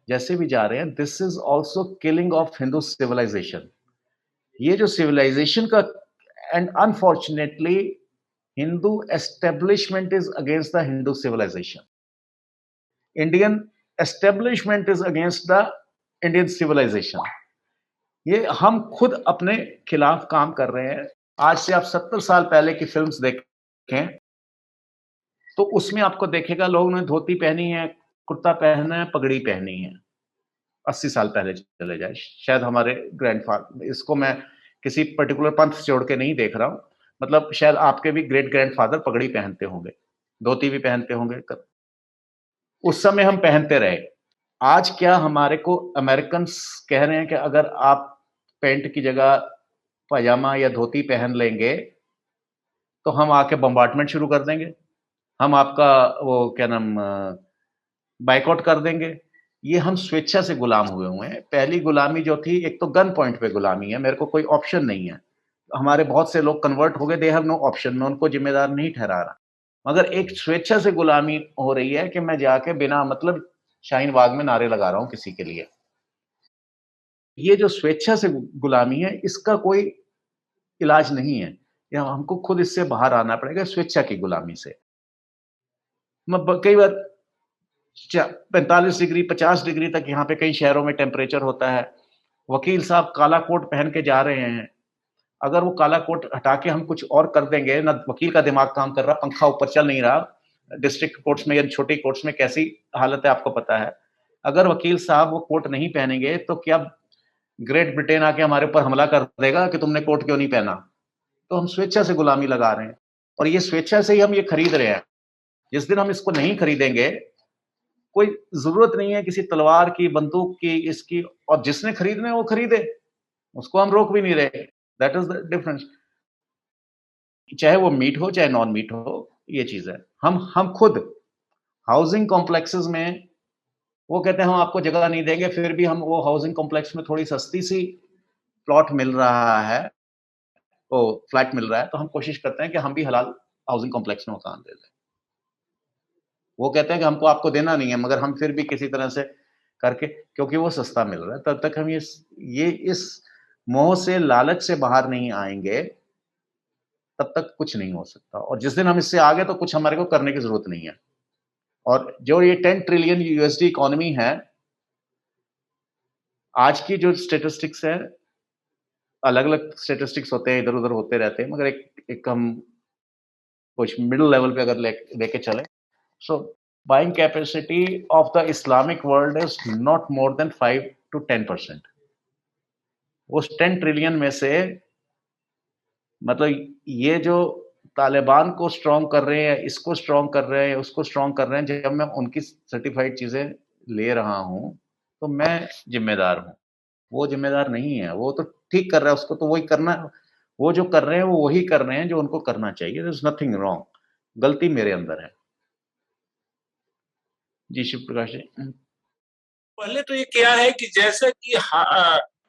जैसे भी जा रहे हैं, this is also killing of Hindu civilisation. ये जो सिविलाइज़ेशन का, and unfortunately Hindu establishment is against the Hindu civilisation. Indian establishment is against the Indian civilisation. ये हम खुद अपने खिलाफ काम कर रहे हैं। आज से आप 70 साल पहले की फ़िल्म्स देखें, तो उसमें आपको देखेगा लोगों ने धोती पहनी है, कुर्ता पहना है, पगड़ी पहनी है। 80 साल पहले चले जाए, शायद हमारे इसको मैं किसी पर्टिकुलर पंथ से जोड़ के नहीं देख रहा हूँ, मतलब शायद आपके भी ग्रेट ग्रैंडफादर पगड़ी पहनते होंगे, धोती भी पहनते होंगे। उस समय हम पहनते रहे, आज क्या हमारे को अमेरिकन्स कह रहे हैं कि अगर आप पैंट की जगह पजामा या धोती पहन लेंगे, तो हम आके बम्बार्डमेंट शुरू कर देंगे। हम आपका वो क्या नाम बायकॉट कर देंगे। ये हम स्वेच्छा से गुलाम हुए हैं। पहली गुलामी जो थी, एक तो गन पॉइंट पे गुलामी है, मेरे को कोई ऑप्शन नहीं है। हमारे बहुत से लोग कन्वर्ट हो गए, दे हैव नो ऑप्शन, मैं उनको जिम्मेदार नहीं ठहरा रहा। मगर एक स्वेच्छा से गुलामी हो रही है कि मैं जाके बिना मतलब शाहीन बाग में नारे लगा रहा हूँ किसी के लिए। ये जो स्वेच्छा से गुलामी है, इसका कोई इलाज नहीं है। या हमको खुद इससे बाहर आना पड़ेगा स्वेच्छा की गुलामी से। कई बार 45 डिग्री 50 डिग्री तक यहाँ पे कई शहरों में टेम्परेचर होता है। वकील साहब काला कोट पहन के जा रहे हैं। अगर वो काला कोट हटा के हम कुछ और कर देंगे, ना वकील का दिमाग काम कर रहा, पंखा ऊपर चल नहीं रहा। डिस्ट्रिक्ट कोर्ट्स में या छोटी कोर्ट्स में कैसी हालत है आपको पता है। अगर वकील साहब वो कोट नहीं पहनेंगे तो क्या ग्रेट ब्रिटेन आके हमारे ऊपर हमला कर देगा कि तुमने कोट क्यों नहीं पहना? तो हम स्वेच्छा से गुलामी लगा रहे हैं और ये स्वेच्छा से ही हम ये खरीद रहे हैं। जिस दिन हम इसको नहीं खरीदेंगे, कोई जरूरत नहीं है किसी तलवार की, बंदूक की, इसकी, और जिसने खरीदना है वो खरीदे, उसको हम रोक भी नहीं रहे। That is the difference. चाहे वो मीट हो चाहे नॉन मीट हो, ये चीज है। हम खुद हाउसिंग कॉम्प्लेक्सेस में वो कहते हैं हम आपको जगह नहीं देंगे, फिर भी हम वो हाउसिंग कॉम्प्लेक्स में थोड़ी सस्ती सी प्लॉट मिल रहा है, वो फ्लैट मिल रहा है, तो हम कोशिश करते हैं कि हम भी हलाल हाउसिंग कॉम्प्लेक्स में मकान दे दें। वो कहते हैं कि हमको आपको देना नहीं है, मगर हम फिर भी किसी तरह से करके, क्योंकि वो सस्ता मिल रहा है, तब तक हम ये इस मोह से, लालच से बाहर नहीं आएंगे, तब तक कुछ नहीं हो सकता। और जिस दिन हम इससे आ गए तो कुछ हमारे को करने की जरूरत नहीं है। और जो ये 10 ट्रिलियन यूएसडी इकोनॉमी है, आज की जो स्टेटिस्टिक्स है, अलग अलग स्टेटिस्टिक्स होते हैं, इधर उधर होते रहते हैं, मगर एक हम कुछ मिडिल लेवल पे अगर लेके चले, सो buying capacity of the Islamic world is not more than 5 to 10%. उस 10 ट्रिलियन में से, मतलब ये जो तालिबान को स्ट्रॉन्ग कर रहे हैं, इसको स्ट्रॉन्ग कर रहे हैं, उसको स्ट्रॉन्ग कर रहे हैं, जब मैं उनकी सर्टिफाइड चीजें ले रहा हूं तो मैं जिम्मेदार हूं। वो जिम्मेदार नहीं है। वो तो ठीक कर रहा है, उसको तो वही करना, वो जो कर रहे हैं वो वही कर रहे हैं जो उनको करना चाहिए। There is nothing wrong. गलती मेरे अंदर है। जी शिव प्रकाश जी। पहले तो ये क्या है कि जैसा कि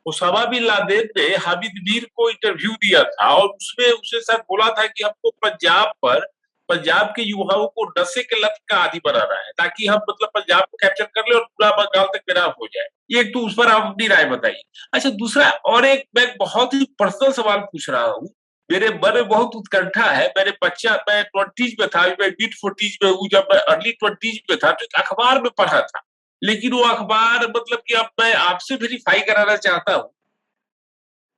ओसामा बिन लादेन ने हामिद मीर को इंटरव्यू दिया था और उसमें उसे शायद बोला था कि हमको पंजाब के युवाओं को नशे के लत का आदि बनाना है, ताकि हम मतलब पंजाब को कैप्चर कर ले और पूरा बंगाल तक बेनाम हो जाए। ये एक तो उस पर आप अपनी राय बताइए। अच्छा, दूसरा और एक मैं बहुत ही पर्सनल सवाल पूछ रहा हूँ। मेरे मन में बहुत उत्कंठा है। मैं 20s में था, मैं मिड 40s में हूँ। जब मैं अर्ली 20s में था तो एक अखबार में पढ़ा था, लेकिन वो अखबार मतलब कि अब मैं आपसे वेरीफाई कराना चाहता हूँ,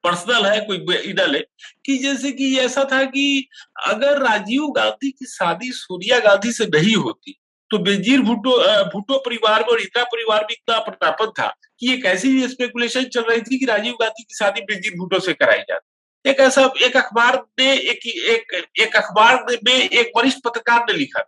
पर्सनल है, कोई इडल है, कि जैसे कि ऐसा था कि अगर राजीव गांधी की शादी सोनिया गांधी से नहीं होती तो बेनजीर भुट्टो परिवार में और इंदिरा परिवार में इतना अपनापन था कि एक ऐसी भी स्पेकुलेशन चल रही थी कि राजीव गांधी की शादी बेनजीर भुट्टो से कराई जाती। एक अखबार ने एक अखबार में एक वरिष्ठ पत्रकार ने लिखा।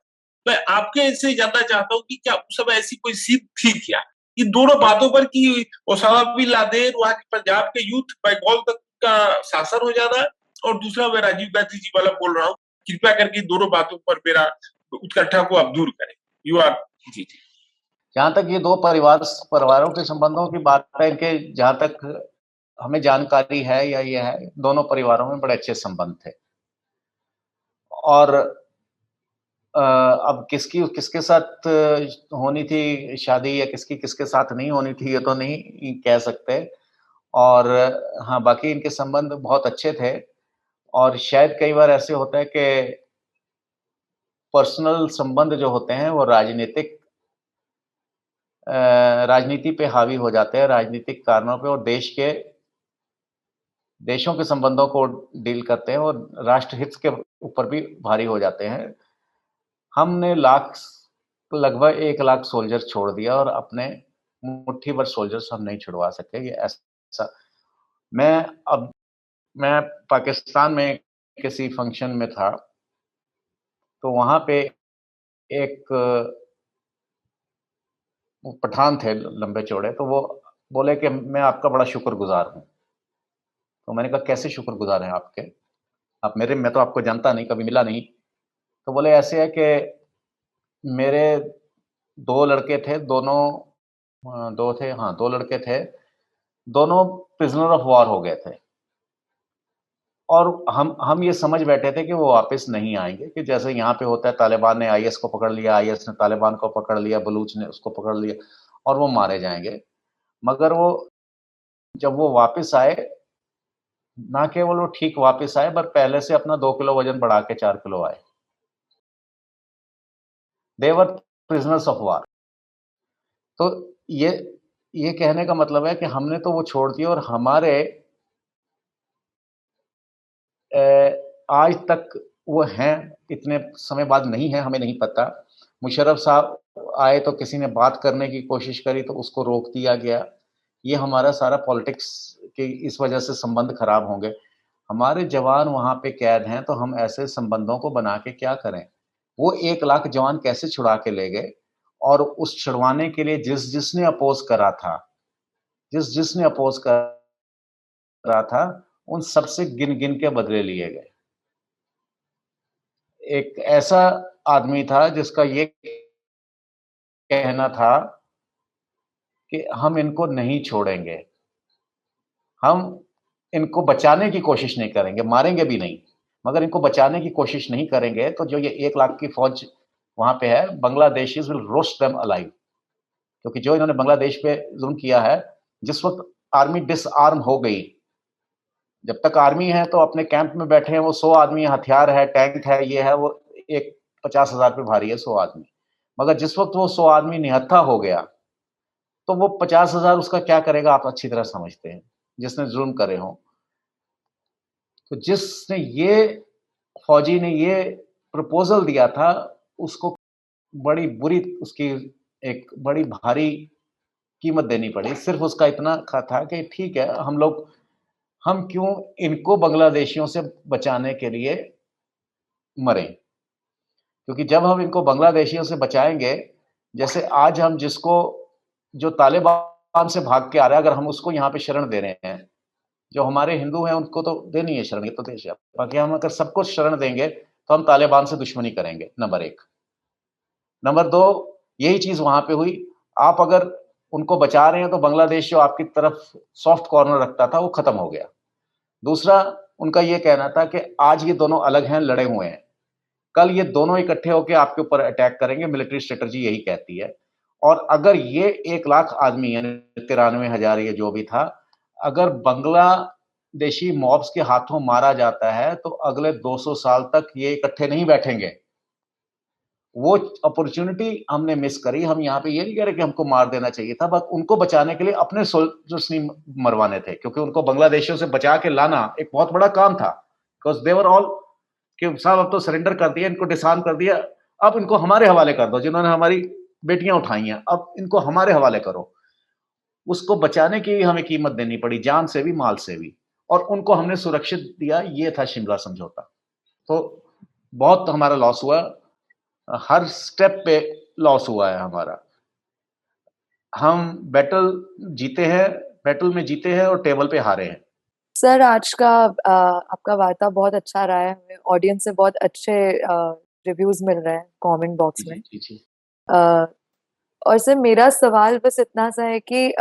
मैं आपके से जानना चाहता हूँ कि क्या उस समय ऐसी कोई सीख थी क्या इन दोनों बातों पर, कि ओसामा बिन लादेन वहां के पंजाब के यूथ बंगाल तक का शासन हो जाना, और दूसरा मैं राजीव गांधी जी वाला बोल रहा हूँ। कृपया करके दोनों बातों पर मेरा उत्कंठा को आप दूर करें। You R G. जहां तक ये दो परिवारों के संबंधों की बात है, इनके जहां तक हमें जानकारी है या ये है, दोनों परिवारों में बड़े अच्छे संबंध थे। और अब किसके साथ होनी थी शादी या किसके साथ नहीं होनी थी, ये तो नहीं कह सकते। और हाँ, बाकी इनके संबंध बहुत अच्छे थे। और शायद कई बार ऐसे होता है कि पर्सनल संबंध जो होते हैं वो राजनीति पे हावी हो जाते हैं, राजनीतिक कारणों पे, और देशों के संबंधों को डील करते हैं और राष्ट्रहित के ऊपर भी भारी हो जाते हैं। हमने लगभग 1 लाख सोल्जर छोड़ दिया और अपने मुट्ठी भर सोल्जर्स हम नहीं छुड़वा सके। ये ऐसा मैं पाकिस्तान में किसी फंक्शन में था, तो वहां पे एक वो पठान थे लंबे चौड़े, तो वो बोले कि मैं आपका बड़ा शुक्रगुजार हूँ। तो मैंने कहा कैसे शुक्रगुजार हैं आपके? मैं तो आपको जानता नहीं, कभी मिला नहीं। तो बोले ऐसे है कि मेरे 2 लड़के थे, दोनों 2 थे, हाँ 2 लड़के थे, दोनों प्रिज़नर ऑफ वॉर हो गए थे। और हम ये समझ बैठे थे कि वो वापस नहीं आएँगे, कि जैसे यहाँ पे होता है, तालिबान ने आईएस को पकड़ लिया, आईएस ने तालिबान को पकड़ लिया, बलूच ने उसको पकड़ लिया और वो मारे जाएँगे। मगर वो जब वो वापस आए, ना केवल वो ठीक वापस आए, पर पहले से अपना 2 किलो वज़न बढ़ा के 4 किलो आए। दे वर प्रिज़नर्स ऑफ वॉर। तो ये ये कहने का मतलब है कि हमने तो वो छोड़ दिया, और हमारे आज तक वो हैं, इतने समय बाद नहीं है, हमें नहीं पता। मुशर्रफ साहब आए तो किसी ने बात करने की कोशिश करी तो उसको रोक दिया गया। ये हमारा सारा पॉलिटिक्स की इस वजह से संबंध खराब होंगे। हमारे जवान वहाँ पे कैद हैं, तो हम ऐसे संबंधों को बना के क्या करें? वो 1 लाख जवान कैसे छुड़ा के ले गए, और उस छुड़वाने के लिए जिसने अपोज़ करा था, जिसने अपोज़ करा था, उन सबसे गिन-गिन के बदले लिए गए। एक ऐसा आदमी था जिसका ये कहना था कि हम इनको नहीं छोड़ेंगे, हम इनको बचाने की कोशिश नहीं करेंगे, मारेंगे भी नहीं, मगर इनको बचाने की कोशिश नहीं करेंगे, तो जो ये 1 लाख की फ़ौज वहाँ पे है, Bangladeshis will roast them alive. क्योंकि जो इन्होंने बांग्लादेश पे ज़ुल्म किया है, जिस वक़्त आर्मी डिसआर्म हो गई, जब तक आर्मी है तो अपने कैंप में बैठे हैं, वो 100 आदमी, हथियार है, टैंक है, ये है, वो एक 50,000 पे भारी है 100 आदमी। मगर जिस वक़्त वो 100 आदमी निहत्था हो गया, तो वो 50,000 उसका क्या करेगा, आप अच्छी तरह समझते हैं, जिसने ज़ुल्म करे हों। तो जिसने ये फौजी ने ये प्रपोज़ल दिया था, उसको बड़ी बुरी, उसकी एक बड़ी भारी कीमत देनी पड़ी। सिर्फ़ उसका इतना था कि ठीक है, हम क्यों इनको बांग्लादेशियों से बचाने के लिए मरें? क्योंकि जब हम इनको बांग्लादेशियों से बचाएँगे, जैसे आज हम जिसको, जो तालिबान से भाग के आ रहा है, अगर हम उसको यहाँ पे शरण दे रहे हैं, जो हमारे हिंदू हैं उनको तो देनी है शरण, ये तो देश है। बाकी हम अगर सबको शरण देंगे, तो हम तालिबान से दुश्मनी करेंगे, नंबर 1। नंबर 2, यही चीज़ वहाँ पे हुई। आप अगर उनको बचा रहे हैं, तो बांग्लादेश जो आपकी तरफ सॉफ्ट कॉर्नर रखता था, वो खत्म हो गया। दूसरा, उनका ये कहना था कि आज ये दोनों अलग हैं, लड़े हुए हैं। कल ये दोनों इकट्ठे होके आपके ऊपर अटैक करेंगे, मिलिट्री स्ट्रैटेजी यही कहती है। और अगर ये 1 लाख आदमी, यानी 93,000 ये जो भी था, अगर बांग्लादेशी मॉब्स के हाथों मारा जाता है, तो अगले 200 साल तक ये इकट्ठे नहीं बैठेंगे। वो अपॉर्च्युनिटी हमने मिस करी। हम यहाँ पे ये नहीं कह रहे कि हमको मार देना चाहिए था, बस उनको बचाने के लिए अपने सोल्जर्स नहीं मरवाने थे, क्योंकि उनको बांग्लादेशियों से बचा के लाना एक बहुत बड़ा काम था। बिकॉज़ दे वर ऑल, कि साहब अब तो सरेंडर कर दिया, इनको डिसआर्म कर दिया, अब इनको हमारे हवाले कर दो, जिन्होंने हमारी बेटियाँ उठाई हैं, अब इनको हमारे हवाले करो। उसको बचाने की भी हमें कीमत देनी पड़ी, जान से भी, माल से भी, और उनको हमने सुरक्षित दिया, ये था शिमला समझौता। तो बहुत हमारा लॉस हुआ, हर स्टेप पे लॉस हुआ है हमारा। हम बैटल में जीते हैं और टेबल पे हारे हैं। सर, आज का आपका वार्ता बहुत अच्छा रहा है। हमें ऑडियंस से बहुत अच्छे रिव्यूज़ मिल रहे हैं कमेंट बॉक्स में। जी। अ, और सर मेरा सवाल बस इतना सा है कि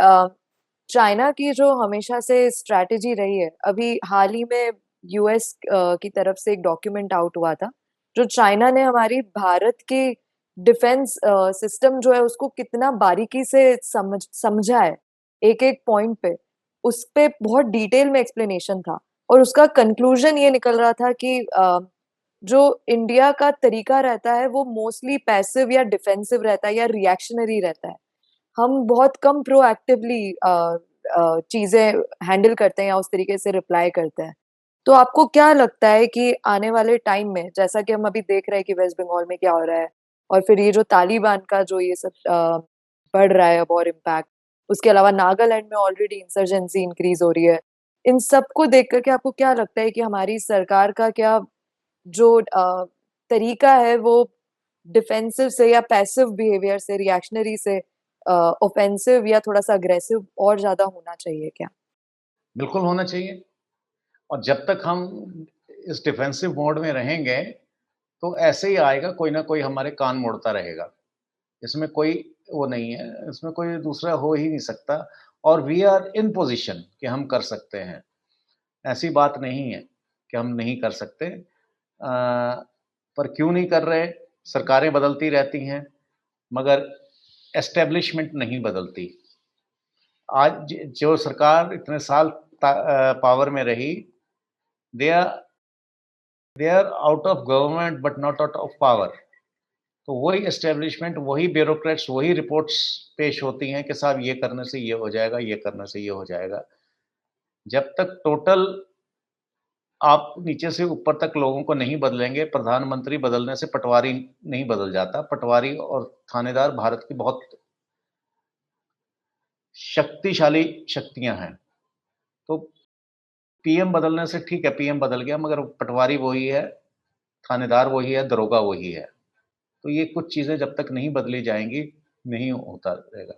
चाइना की जो हमेशा से स्ट्रैटेजी रही है, अभी हाल ही में यूएस की तरफ से एक डॉक्यूमेंट आउट हुआ था, जो चाइना ने हमारी भारत की डिफेंस सिस्टम जो है उसको कितना बारीकी से समझा है, एक-एक पॉइंट पे। उस पे बहुत डिटेल में एक्सप्लेनेशन था और उसका कंक्लूजन ये निकल रहा था कि जो इंडिया का तरीका रहता है वो मोस्टली पैसिव या डिफेंसिव रहता है या रिएक्शनरी रहता है। हम बहुत कम प्रोएक्टिवली चीजें हैंडल करते हैं या उस तरीके से रिप्लाई करते हैं। तो आपको क्या लगता है कि आने वाले टाइम में, जैसा कि हम अभी देख रहे हैं कि वेस्ट बंगाल में क्या हो रहा है और फिर ये जो तालिबान का जो ये सब बढ़ रहा है अब और इम्पैक्ट, उसके अलावा नागालैंड में ऑलरेडी इंसर्जेंसी इंक्रीज हो रही है, इन सबको देख करके आपको क्या लगता है कि हमारी सरकार का क्या जो तरीका है वो डिफेंसिव से या पैसिव बिहेवियर से, रिएक्शनरी से ऑफेंसिव या थोड़ा-सा अग्रेसिव और ज़्यादा होना चाहिए क्या? बिल्कुल होना चाहिए। और जब तक हम इस डिफेंसिव मोड में रहेंगे, तो ऐसे ही आएगा, कोई ना कोई हमारे कान मोड़ता रहेगा। इसमें कोई वो नहीं है, इसमें कोई दूसरा हो ही नहीं सकता और वी आर इन पोज़ीशन कि हम कर सकते हैं। ऐसी बात नहीं है कि हम नहीं कर सकते। पर क्यों नहीं कर रहे? सरकारें बदलती रहती हैं, मगर एस्टेब्लिशमेंट नहीं बदलती। आज जो सरकार इतने साल पावर में रही, they are they are out of government but not out of power. तो वही एस्टेब्लिशमेंट, वही ब्यूरोक्रेट्स, वही रिपोर्ट्स पेश होती हैं कि साहब ये करने से ये हो जाएगा, ये करने से ये हो जाएगा। जब तक टोटल आप नीचे से ऊपर तक लोगों को नहीं बदलेंगे, प्रधानमंत्री बदलने से पटवारी नहीं बदल जाता। पटवारी और थानेदार भारत की बहुत शक्तिशाली शक्तियां हैं। तो पीएम बदलने से ठीक है, पीएम बदल गया, मगर पटवारी वही है, थानेदार वही है, दरोगा वही है। तो ये कुछ चीज़ें जब तक नहीं बदली जाएंगी, नहीं होता रहेगा।